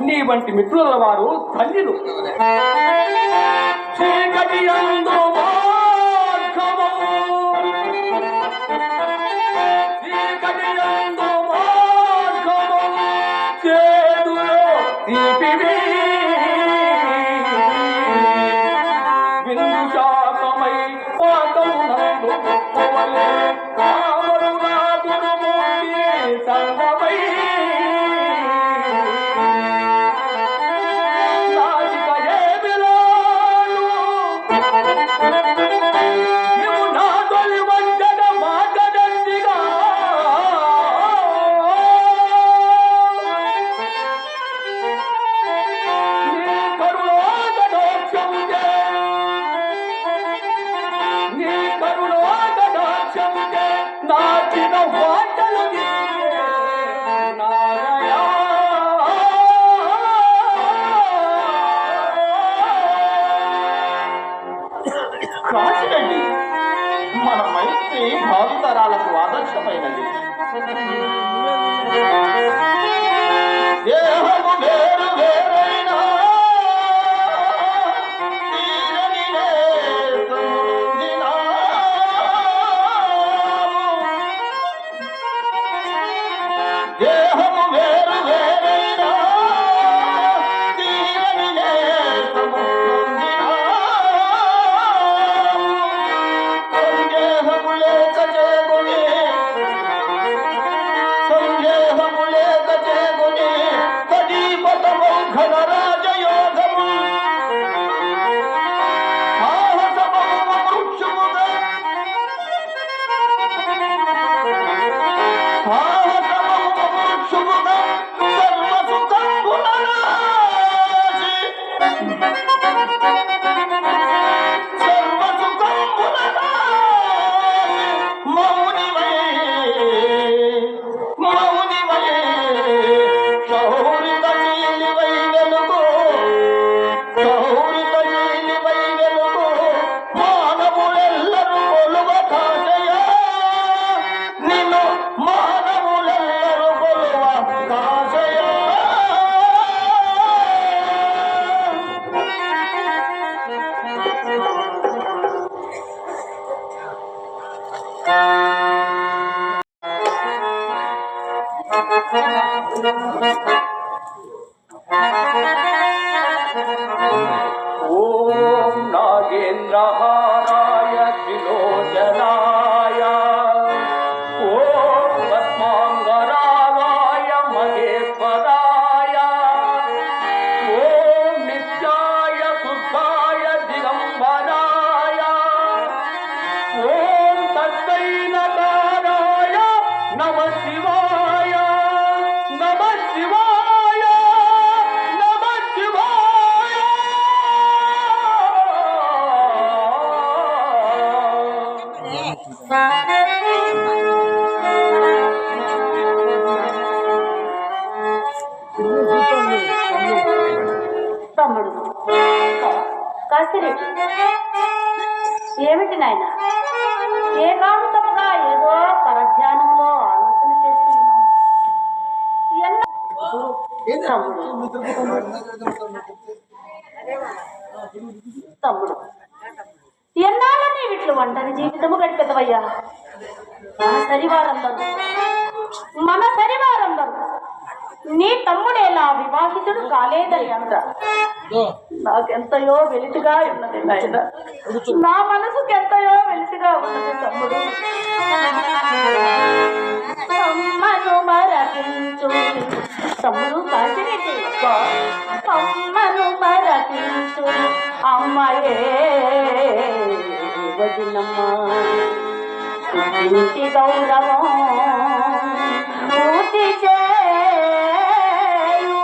నీ వంటి మిత్రుల వారు ధన్యులు. చీకటి యందు మార్గము, చీకటి యందు మార్గము, చేతులో తీపివి విందు శాతమై పాతమునందు పోవలే కామరునాథుడు మూర్తి సంగమై నాటిక ఏమిలాను నీవు నా తొలి వంచన మాటదండిగా నీ కరుణాకటాక్షముదే, నీ కరుణాకటాక్షముదే నాటిన వాటలు నీవే నారాయణ. కాశీరెడ్డి, మన మైత్రి భావితరాలకు ఆదర్శమైనది. దేహము వేరు వేరైనా తీరని నేత్రముందినా. దేహము వేరు వేరైనా తీరని నేత్రముందినా. సందేహము లేక చేగుని, సందేహము లేక చేగుని కదీపతమౌ ఘనరాజయోగము సాహసమౌ మృత్యుముగా, సాహసమౌ మృత్యుముగా సర్వసుఖంబుననాశి, సర్వసుఖంబుననాశి మౌనివై, మౌనివై శౌరితశీలివై వెలుగు, శౌరితశీలివై వెలుగు మానవులెల్లరూ కొలువ కాశయ, నిన్ను మానవులెల్లరూ కొలువ కాశయ. ఓం నాగేంద్రహారాయ త్రిలోచనాయ, ఓం పద్మాంగరాగాయ మహేశ్వరాయ, ఓం నిత్యాయ శుద్ధాయ దిగంబరాయ, ఓం తస్మై నకారాయ నమః శివాయ, నమః శివాయ, నమః శివాయ. తమ్ముడు కాశీరెడ్డి, ఏమిటి నాయన ఏకాంతముగా ఏదో పరధ్యానంలో ఆలోచన చేస్తున్నావు? తమ్ముడు, ఎన్నాళ్ళని వీటిలో ఒంటరి జీవితము గడిపెదవయ్యా. మన సరివారందరూ నీ తమ్ముడేలా వివాహితుడు కాలేదని అంట. నాకెంతయో వెలితిగా ఉన్నది నాయన, నా మనసుకు ఎంతయో వెలితిగా ఉన్నది తమ్ముడు. అమ్మను మరపించు తమ్ముడు కాశీరెడ్డి, అమ్మను మరపించు అమ్మయే వదినమ్మ, ఇంటి గౌరవం పూర్తి చేయు.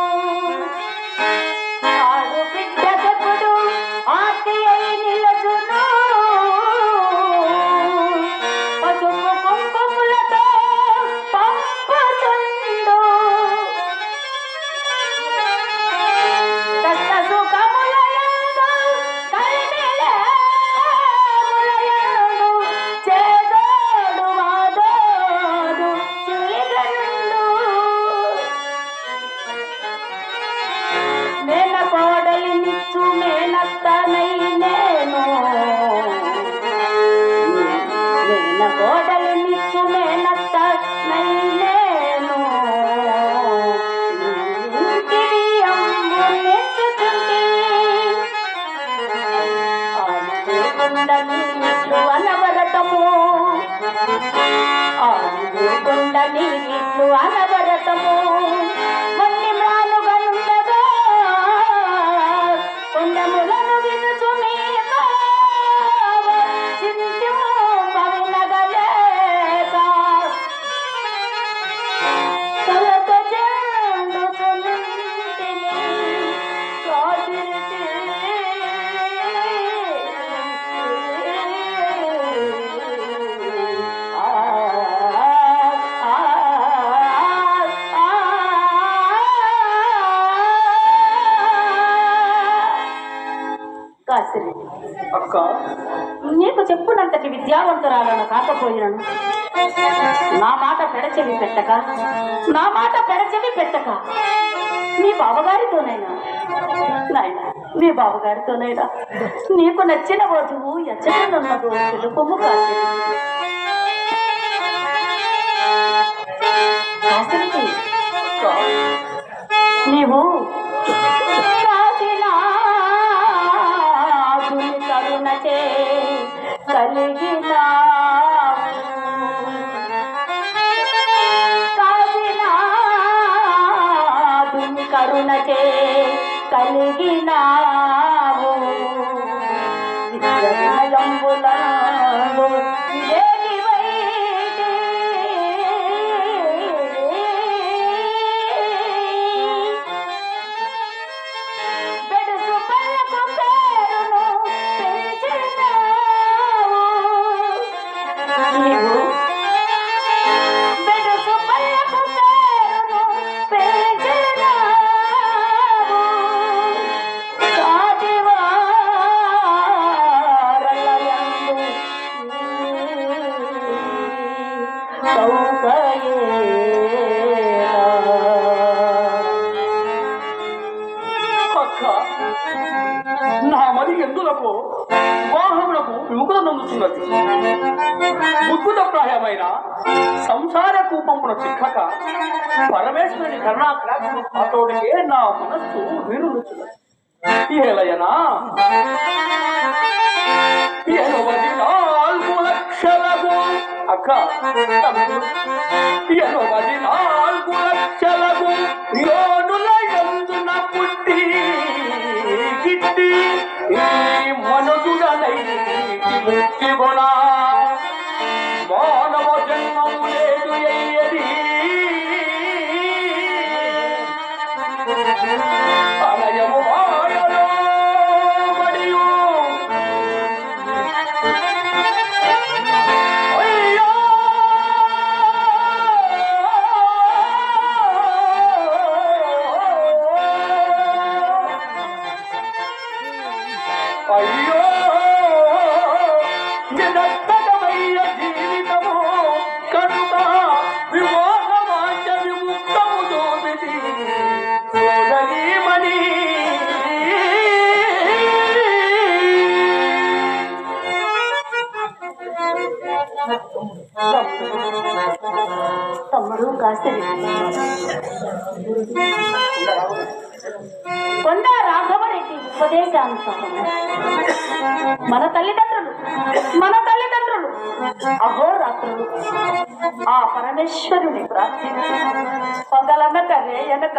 ఆడు బిడ్డకుడు ఆర్తి అయి నిలచును, పసుపు కుంకుమలతో పంపుచుండు. కష్ట సుఖములయందు కలిమిలేములయందు చేదోడు వాదోడు చిలిగండు. నీరిట్లు అనవరతము కొండ నీరిట్లు అనవరతము మన్ని మ్రానుగనుండగా కొండములను వినుచు మీద చింత్యము మవినగలేక తలత జండుచునుంటిని కాదిరితి అక్క, నీకు చెప్పునంతటి విద్యావంతురాలను కాకపోయినను నా మాట పెడచెవి పెట్టక నీ బావగారితోనైనా నీ బావగారితోనైనా నీకు నచ్చిన వధువు ఎచ్చటనున్నదో తెలుపుము కాసిరికి నీవు కరుణచే కలిగిన కరుణచే కలిగినావు విద్యంబులను నా మది ఎందులకు వివాహములకు విముఖత నందుతున్నది. ఉద్భుత ప్రాయమైన సంసార కూపమున చిక్కక పరమేశ్వరుని కరుణాకరాక్షను పాతోడికే నా మనస్సు విరులుచున్నది. ఏలయనా 84 లక్షలకు అక్క 84 లక్షలకు యోనుల యందున పుట్టి గిట్టి మనుజుడనై ముక్తి గుణ మానవ జన్మము లేదు అయ్యది అనయము వాడలో మరియు అయ్యో నిరర్థకమయ్య జీవితము కనుక వివాహవాంఛ విముక్తము దోపిది సోదరీమణి. తమ్ముడు కాసిరి కొండ రాఘవరెడ్డి ఉపదేశానుసారము మన తల్లిదండ్రులు అహోరాత్రులు ఆ పరమేశ్వరుని ప్రార్థించి పగలనక రేయనక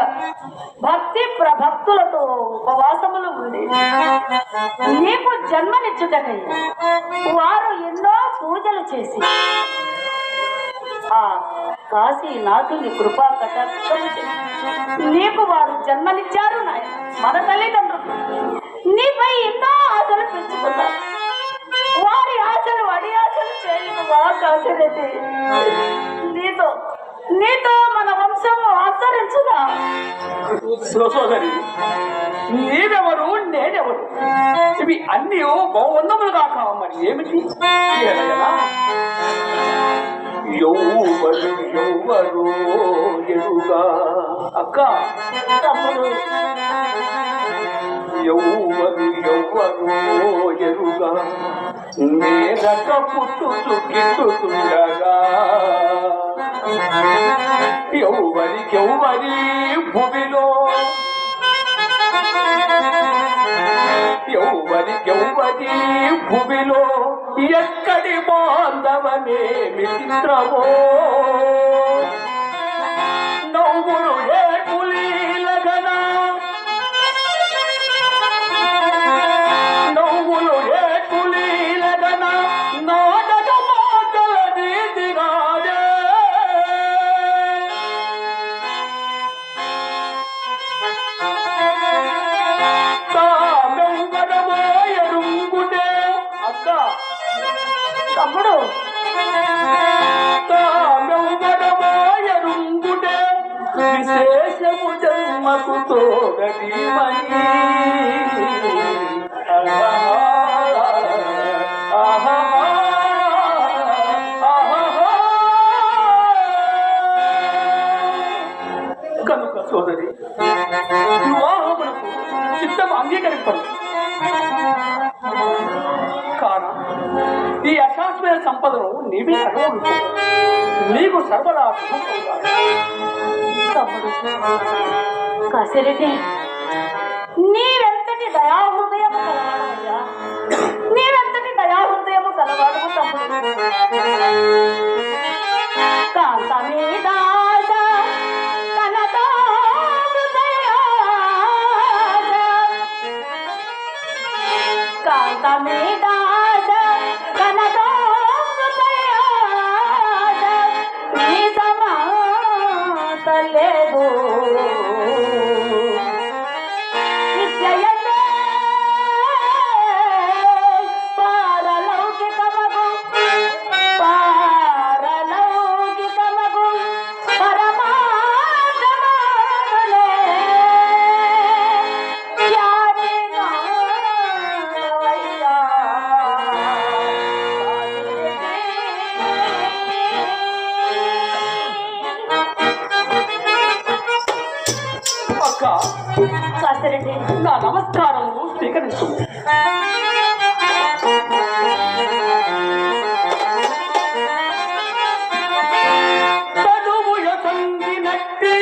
భక్తి ప్రభక్తులతో ఉపవాసములు ఉండి నీకు జన్మనిచ్చుటకై వారు ఎన్నో పూజలు చేసి ఆ కాశీనాథుని కృపా కటాక్షము నీకు వారు జన్మనిచ్చారు నాయన. మన తల్లిదండ్రులు నీపై ఎన్నో ఆశలు పెంచుకున్నారు. వారి ఆశలు అడి ఆశలు చేయను కాశీరెడ్డి. నీతో మన వంశము ఆచరించుదా. సోదరి, నీవెవరు నేనెవరు? ఇవి అన్నీ బహువందములు కాక మరి ఏమిటి? ఎవ్వరు ఎరుగా అక్క, ఎవ్వరు ఎరుగా నేనక పుట్టుచు గిట్టుతుండగా ఎవ్వరి భూమిలో ఎవ్వరి భూమిలో ఎక్కడి బాంధవమేమి చిత్రమో నవ్వులు ఏ కులీలగన నవ్వులు ఏ కులీలగన నాటక మాటల నీతిగానే తామెవ్వడమోయరుంగుటే అక్క తమ్ముడు తామెవ్వడమోయరుంగుటే విశేషము జన్మకు తోడీమని కనుక సోదరి వివాహమునకు చిత్తం అంగీకరింపదు కానా ఈ అశాశ్వత సంపదను నీవే సర్వము నీకు సర్వదా తమ్ముడు కాసిరెడ్డి, నీవెంతటి దయాహృదయము కలవాడయ్యా, నీవెంతటి దయాహృదయము కలవాడు తమ్ముడు. కాంత మీద కనతో హృదయాస, కాంత మీద కనతో హృదయాస, నీ సమాత లేదు నిశ్చయమే పారలౌకికమగు పరమార్థమానులే ఖ్యాతి నాదవయ్యా అక్క కాసిరెడ్డి. నా నమస్కారము స్వీకరించు. తనువు యసంగినట్టి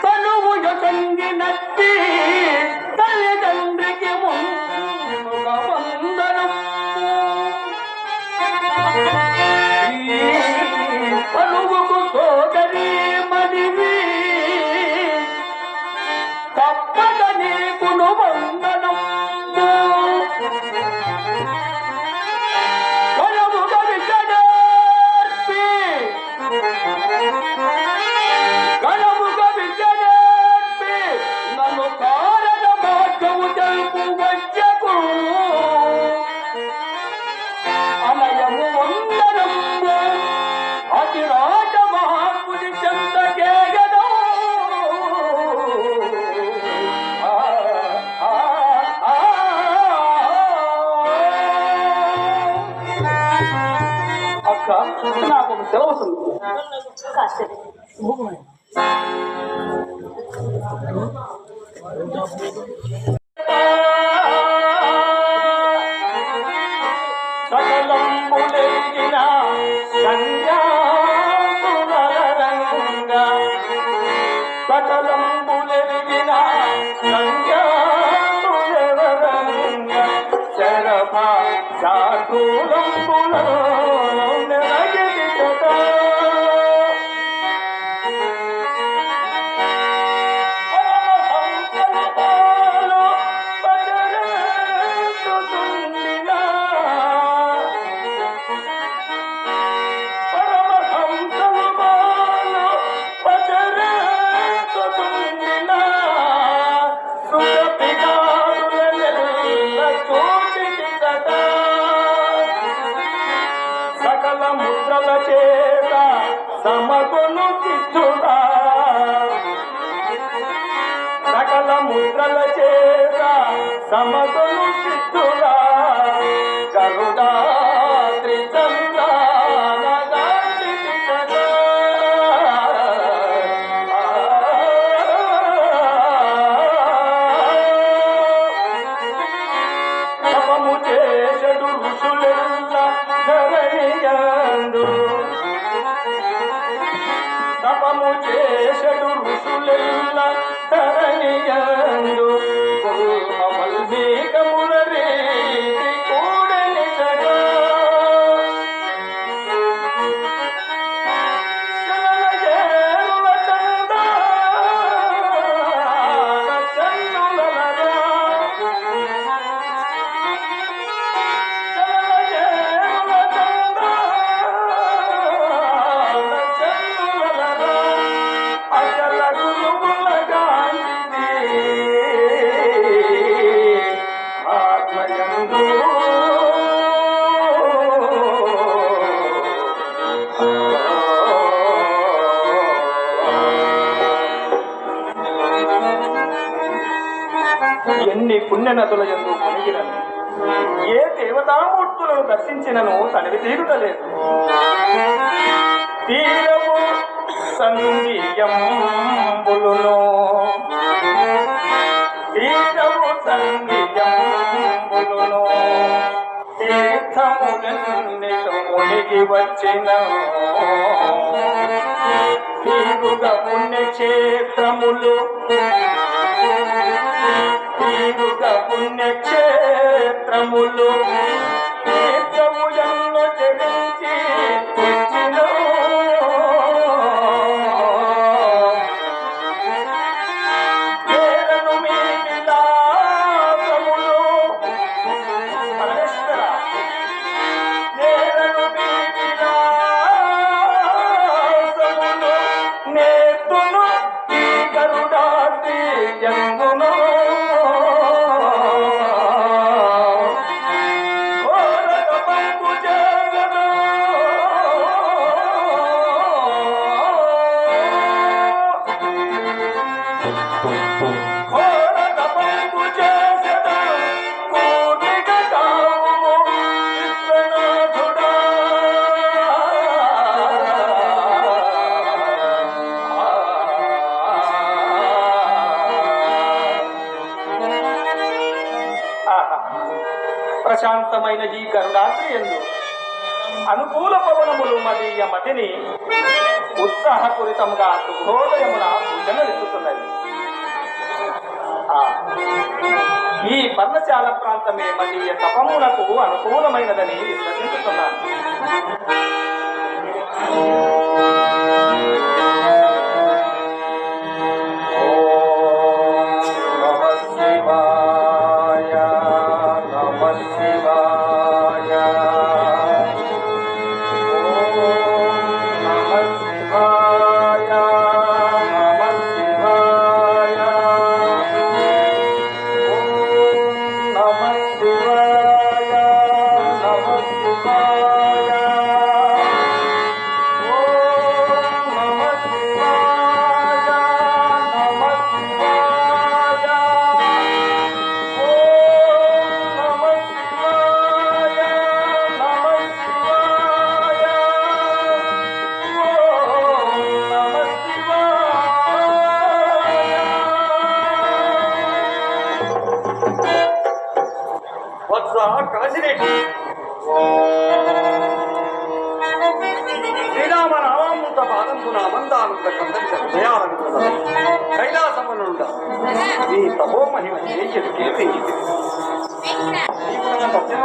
తనువు యసంగినట్టి తల్లిదండ్రికి ముందుగా వందనం. తనువుకు సోదరి మదివి తప్పక నీకును వందనం. కరముగ విద్యనేర్పి కరముగ విద్యనేర్పి నన్ను కారణ మార్గము తెలుపు వజ్జకు అనయము వందనము అతిరాజ మహాత్ముని చెంతకేగదో. అక్క నాకు ఒక సెలవు వస్తుంది. కాసిరెడ్డి, సకలంబులెరిగిన సన్యాసులరంగా సకలంబులెరిగిన సన్యాసులరంగా శరభ శాఖూలంబులను నెరగిరిచదా. పరమహంసలపాలు పదరంతుతుండినా పరమహంసలపాలు పదరంతుతుండినా సుఖపిదారులెల్ల చోటికి సదా. సకల ముద్రల చేత సమగును చిత్తుడా సకల ముద్రల చేత సమగును చిత్తుడా కరుణాద్రి చంద్రానగాచితి సదా. తపము చేసెడు ఋషులెల్ల ధరణియందు తపము చేసెడు ఋషులెల్ల ధరణియందు మమల మేఘముల రేగి కూడని సగా ఎన్ని పుణ్య నదుల యందు మునిగినను ఏ దేవతామూర్తులను దర్శించినను తనివి తీరుటలేదు. తీరము సంధియంబులును తీరము సంధియంబులును తీర్థములన్నిట మునిగి వచ్చిన తీరుగా పుణ్యక్షేత్రములు తీరుగా పుణ్యక్షేత్రములు తీర్థములను చెలించి తెచ్చిన నేరను మీ విలాసములు పరమేశ్వర నేరను మీ విలాసములు నేతును ఈ గరుడాద్రి యంగును ప్రశాంతమైన ఈ కరుణాద్రి యందు అనుకూల పవనములు మదీయ మతిని ఉత్సాహపూరితంగా శుభోదయమున సూచనలిస్తున్నాయి. ఈ పర్ణశాల ప్రాంతమే మదీయ తపమునకు అనుకూలమైనదని విశ్వసిస్తున్నాను. కాశిరెడ్డి శ్రీరామ నామామృత పాదంపున అమందానంద కందరిత హృదయాలను కైలాసమునుండ ఈ తపో మహిమ చేసి కీర్తించి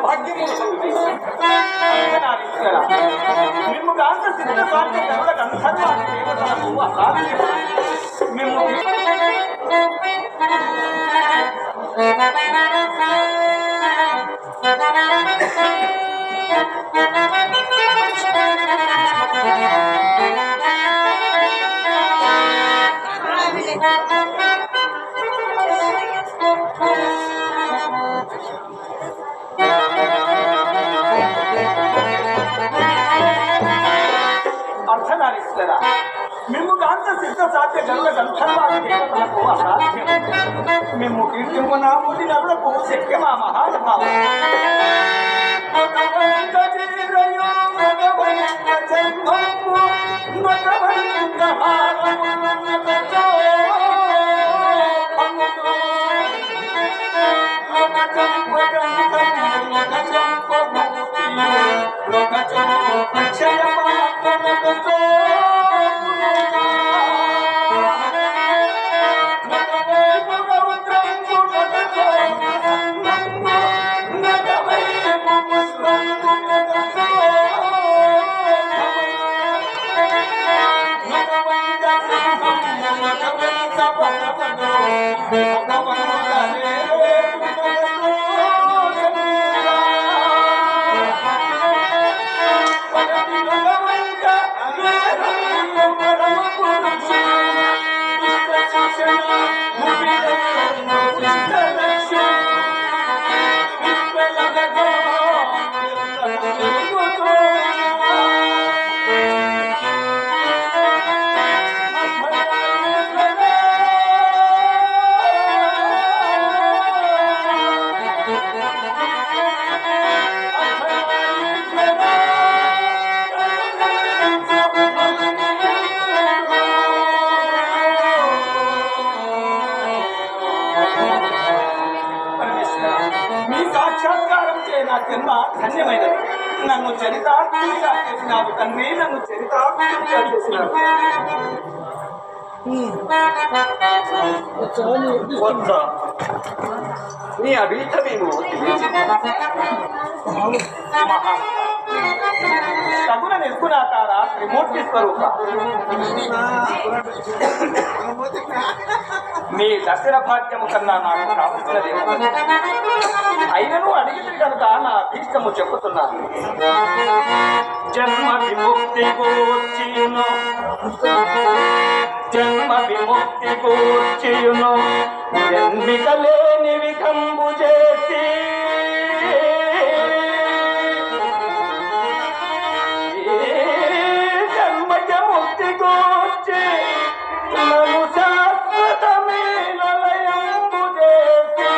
భాగ్యము మేము కాంత సిద్ధ పాఠ్య గంధర్వాన్ని దేవతలకు అసాధ్యం మేము అర్ధనారీశ్వర మేము కాంత సిద్ధ సాధ్య గరుడ గంధర్వాది దేవతలకు అసాధ్యం మేము కీర్తింపునాముడి నరులకు శక్యమా మహానుభావ మీ సాక్షాత్కారం చే నా జన్మ ధన్యమైనది. నన్ను చరితార్థుడిగా చేసినావు తండ్రి, నన్ను చరితార్థుడిగా చేసినావు. నీ అభిహితమేమో సగుణ నిర్గుణాకార త్రిమూర్తి స్వరూప మీ దర్శన భాగ్యము కన్నా నాకు కావలసినది అయినను అడిగింది కనుక నా అభీష్టము చెప్పుతున్నాను. జన్మ విముక్తి కూర్చియును, జన్మ విముక్తి కూర్చియును, జన్మిక లేని వికంబు చేసి జన్మక ముక్తి కూర్చి నన్ను శాశ్వతమే లయంబు చేసి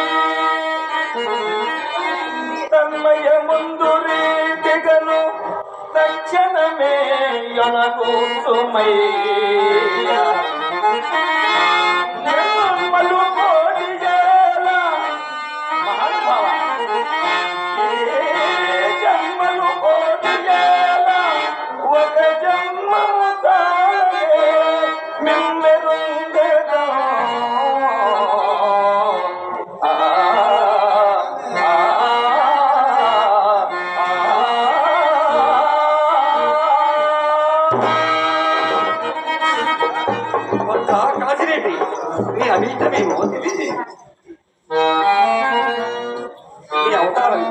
తన్మయ ముందు రీతిగను తక్షణమే యనగూసుమయ్య జన్మలు కోటి జల మహానుభావ జన్మలు కోటి జల ఒక జన్మము తాగే మిమ్మెరుంగెదా కాసిరెడ్డి, నీ అభిహితమేమో తెలియజేయి. నీ అవతారం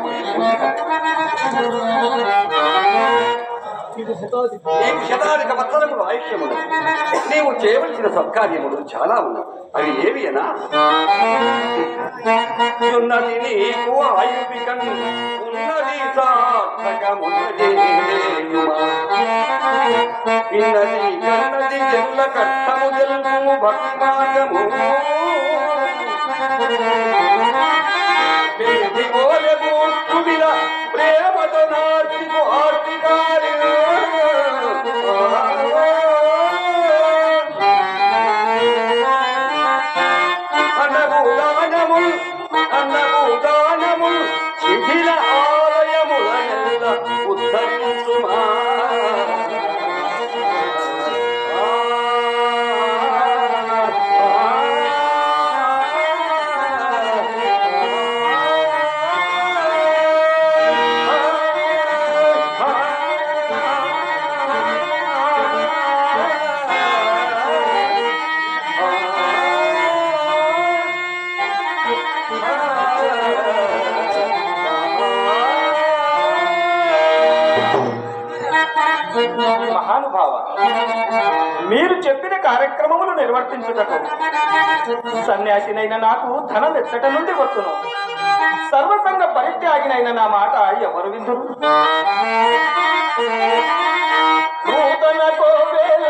నీకు శతాధిక వత్సరములు ఆయుష్యములు. నీవు చేయవలసిన సత్కార్యములు చాలా ఉన్నాయి. అవి ఏవి అనా? ఉన్నది నీకు ఆయువికన్ ఉన్నది సార్థకమునజేయుమా. ఇన్నది కన్నది ఎల్ల కష్టము జల్ము భక్మాగము వేది ఓలగు తుమిల ప్రేమతో నార్తికు ఆర్తికారి అన్నభూదానముల్ శిథిల ఆలయములనెల్ల ఉద్ధరించుమా. మహానుభావ, మీరు చెప్పిన కార్యక్రమములు నిర్వర్తించుటకు సన్యాసినైన నాకు ధనం ఎచ్చట నుండి వచ్చును. సర్వసంగ పరిత్యాగినైన నా మాట ఎవరు విందురు? నూతన కోవెల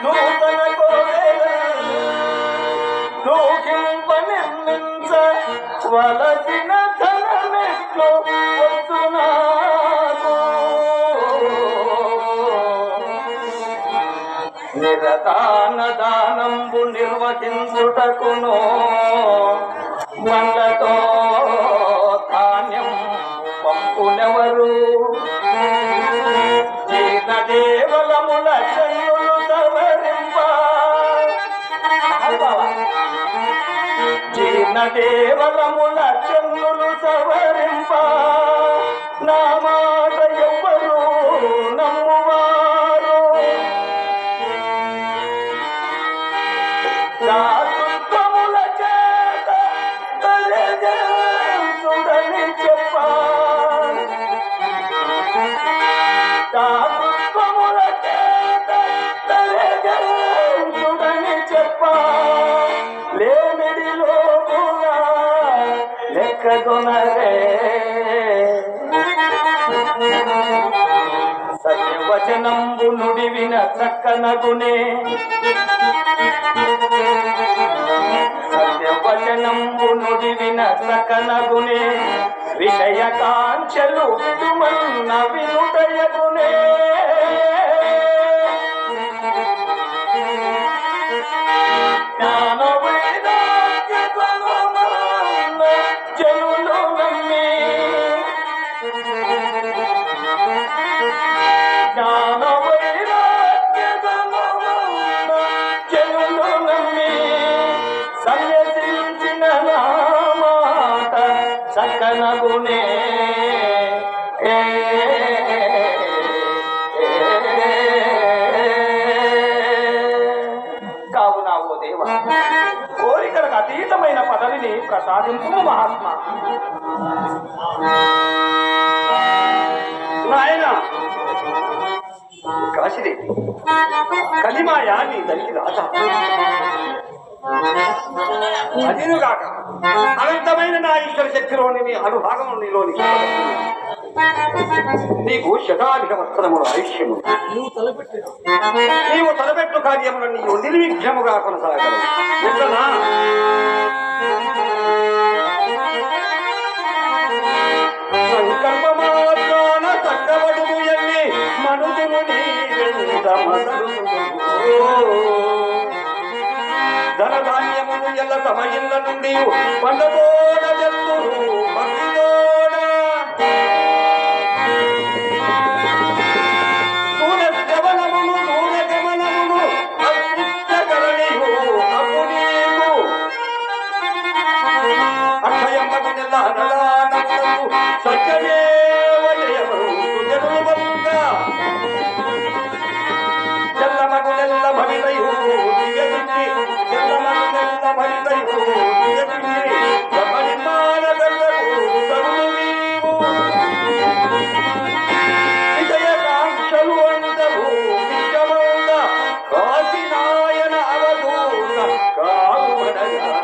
నూతన కోవెల నూకింప నిర్మించ వలసిన ధనమెట్లు వచ్చునాకు. నిరతాన దానంబు నిర్వహించుటకును మండతో ధాన్యం పంపునెవరు. జీర్ణ దేవలముల చెన్నులు సవరింప జీర్ణ దేవలముల చెన్నులు సవరింప నా మాట ఎవ్వరు నమ్మువారు. దాతృత్వముల చేత తలెగల్చుడని చెప్ప దాతృత్వముల చేత తలెగల్చుడని చెప్ప లేమిడిలో కూడా లెక్కగొనరే. సత్యవచనంబు నుడివిన చక్కనగునే సత్య వచనంబు నుడివిన సకనగునే విషయకాంక్షలు తుమన్న వినుటయగునే జ్ఞాన వైరాగ్య ధనమాన జనులు నమ్మి జ్ఞాన వైరాగ్య ధనమాన జనులు నమ్మి సన్యసించిన నా మాట సకనగునే కావున ఓ దేవ కోరికలకు అతీతమైన పదవిని ప్రసాదింపు మహాత్మా. నాయన కాశీ కలిమాయా నీ దరికి రాజా అదినుగాక అనంతమైన నా ఈశ్వర శక్తిలోని నీ అనుభాగము నీలోని నీకు శతాధిక వస్త్రములు ఆయుష్యము నీవు తలపెట్టు కార్యములు నీవు నిర్విఘ్నముగా కొనసాగలవు. ఎట్లనా సంకల్పమాత్రాన చక్కబడుము ఎన్ని మనుజుము ధనధాన్యములు ఎల్ల సమయంల నుండి పండతోడ జత్తురు భక్తితోడ దూర శ్రవణములు దూర గమనములు అత్యుచ్చగలనియు అప్పు నీకు అక్షయమ్మకు నెల్ల అనదానములకు సత్యమేవ జయము జనులు బతుక చెల్లమగు నెల్ల భవితయు దిగదించి చెల్లమగు నెల్ల భవితయు దిగదించి బ్రహ్మనిర్మాణ గల్లకు తగులు నీవు విజయకాంక్షలు అందరూ విజయమంద కాశీనాయన అవధూత కావుమనగా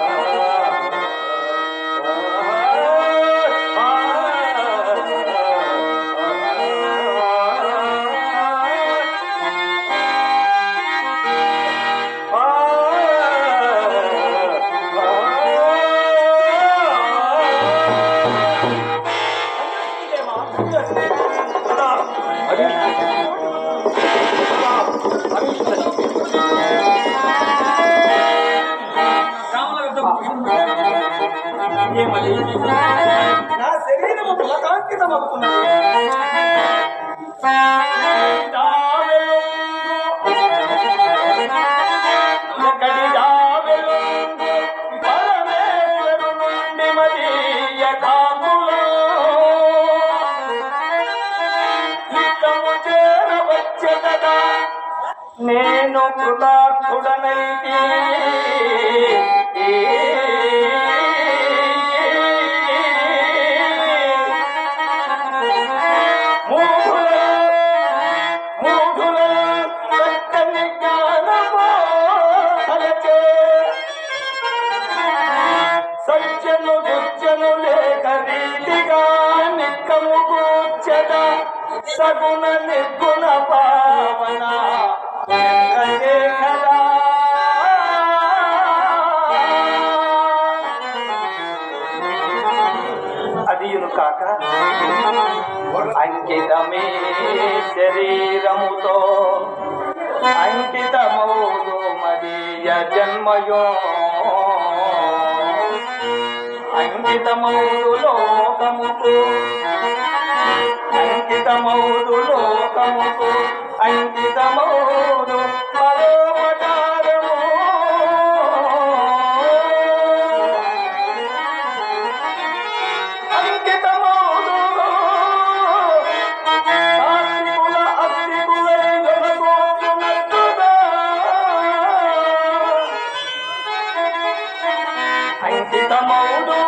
నా శరీరము పులకాంకితమవుతున్నది. నేను కృతార్థుడనైతే సజ్జను దుర్జను లేక రీతిగా నిక్కము కూర్చద సగుణ నిర్గుణ పావన చంద్రశేఖరా అదియును కాక అంకితమే శరీరముతో అంకితమౌదు మదీయ జన్మయో అంకితమౌదు లోకముకు అంకితమౌదు లోకముకు అంకితమౌదు పరోపకారము అంకితమౌదు ఆస్తికుల అస్తికులై జనగోచునట్టుగా అంకితమౌదు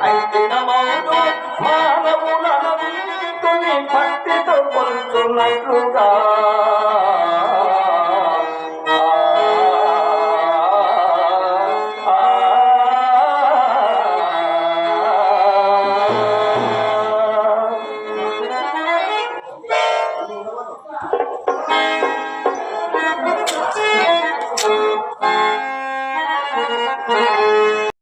అంకితమౌదు మానవుల భక్తితో కొలుచున్నట్లుగా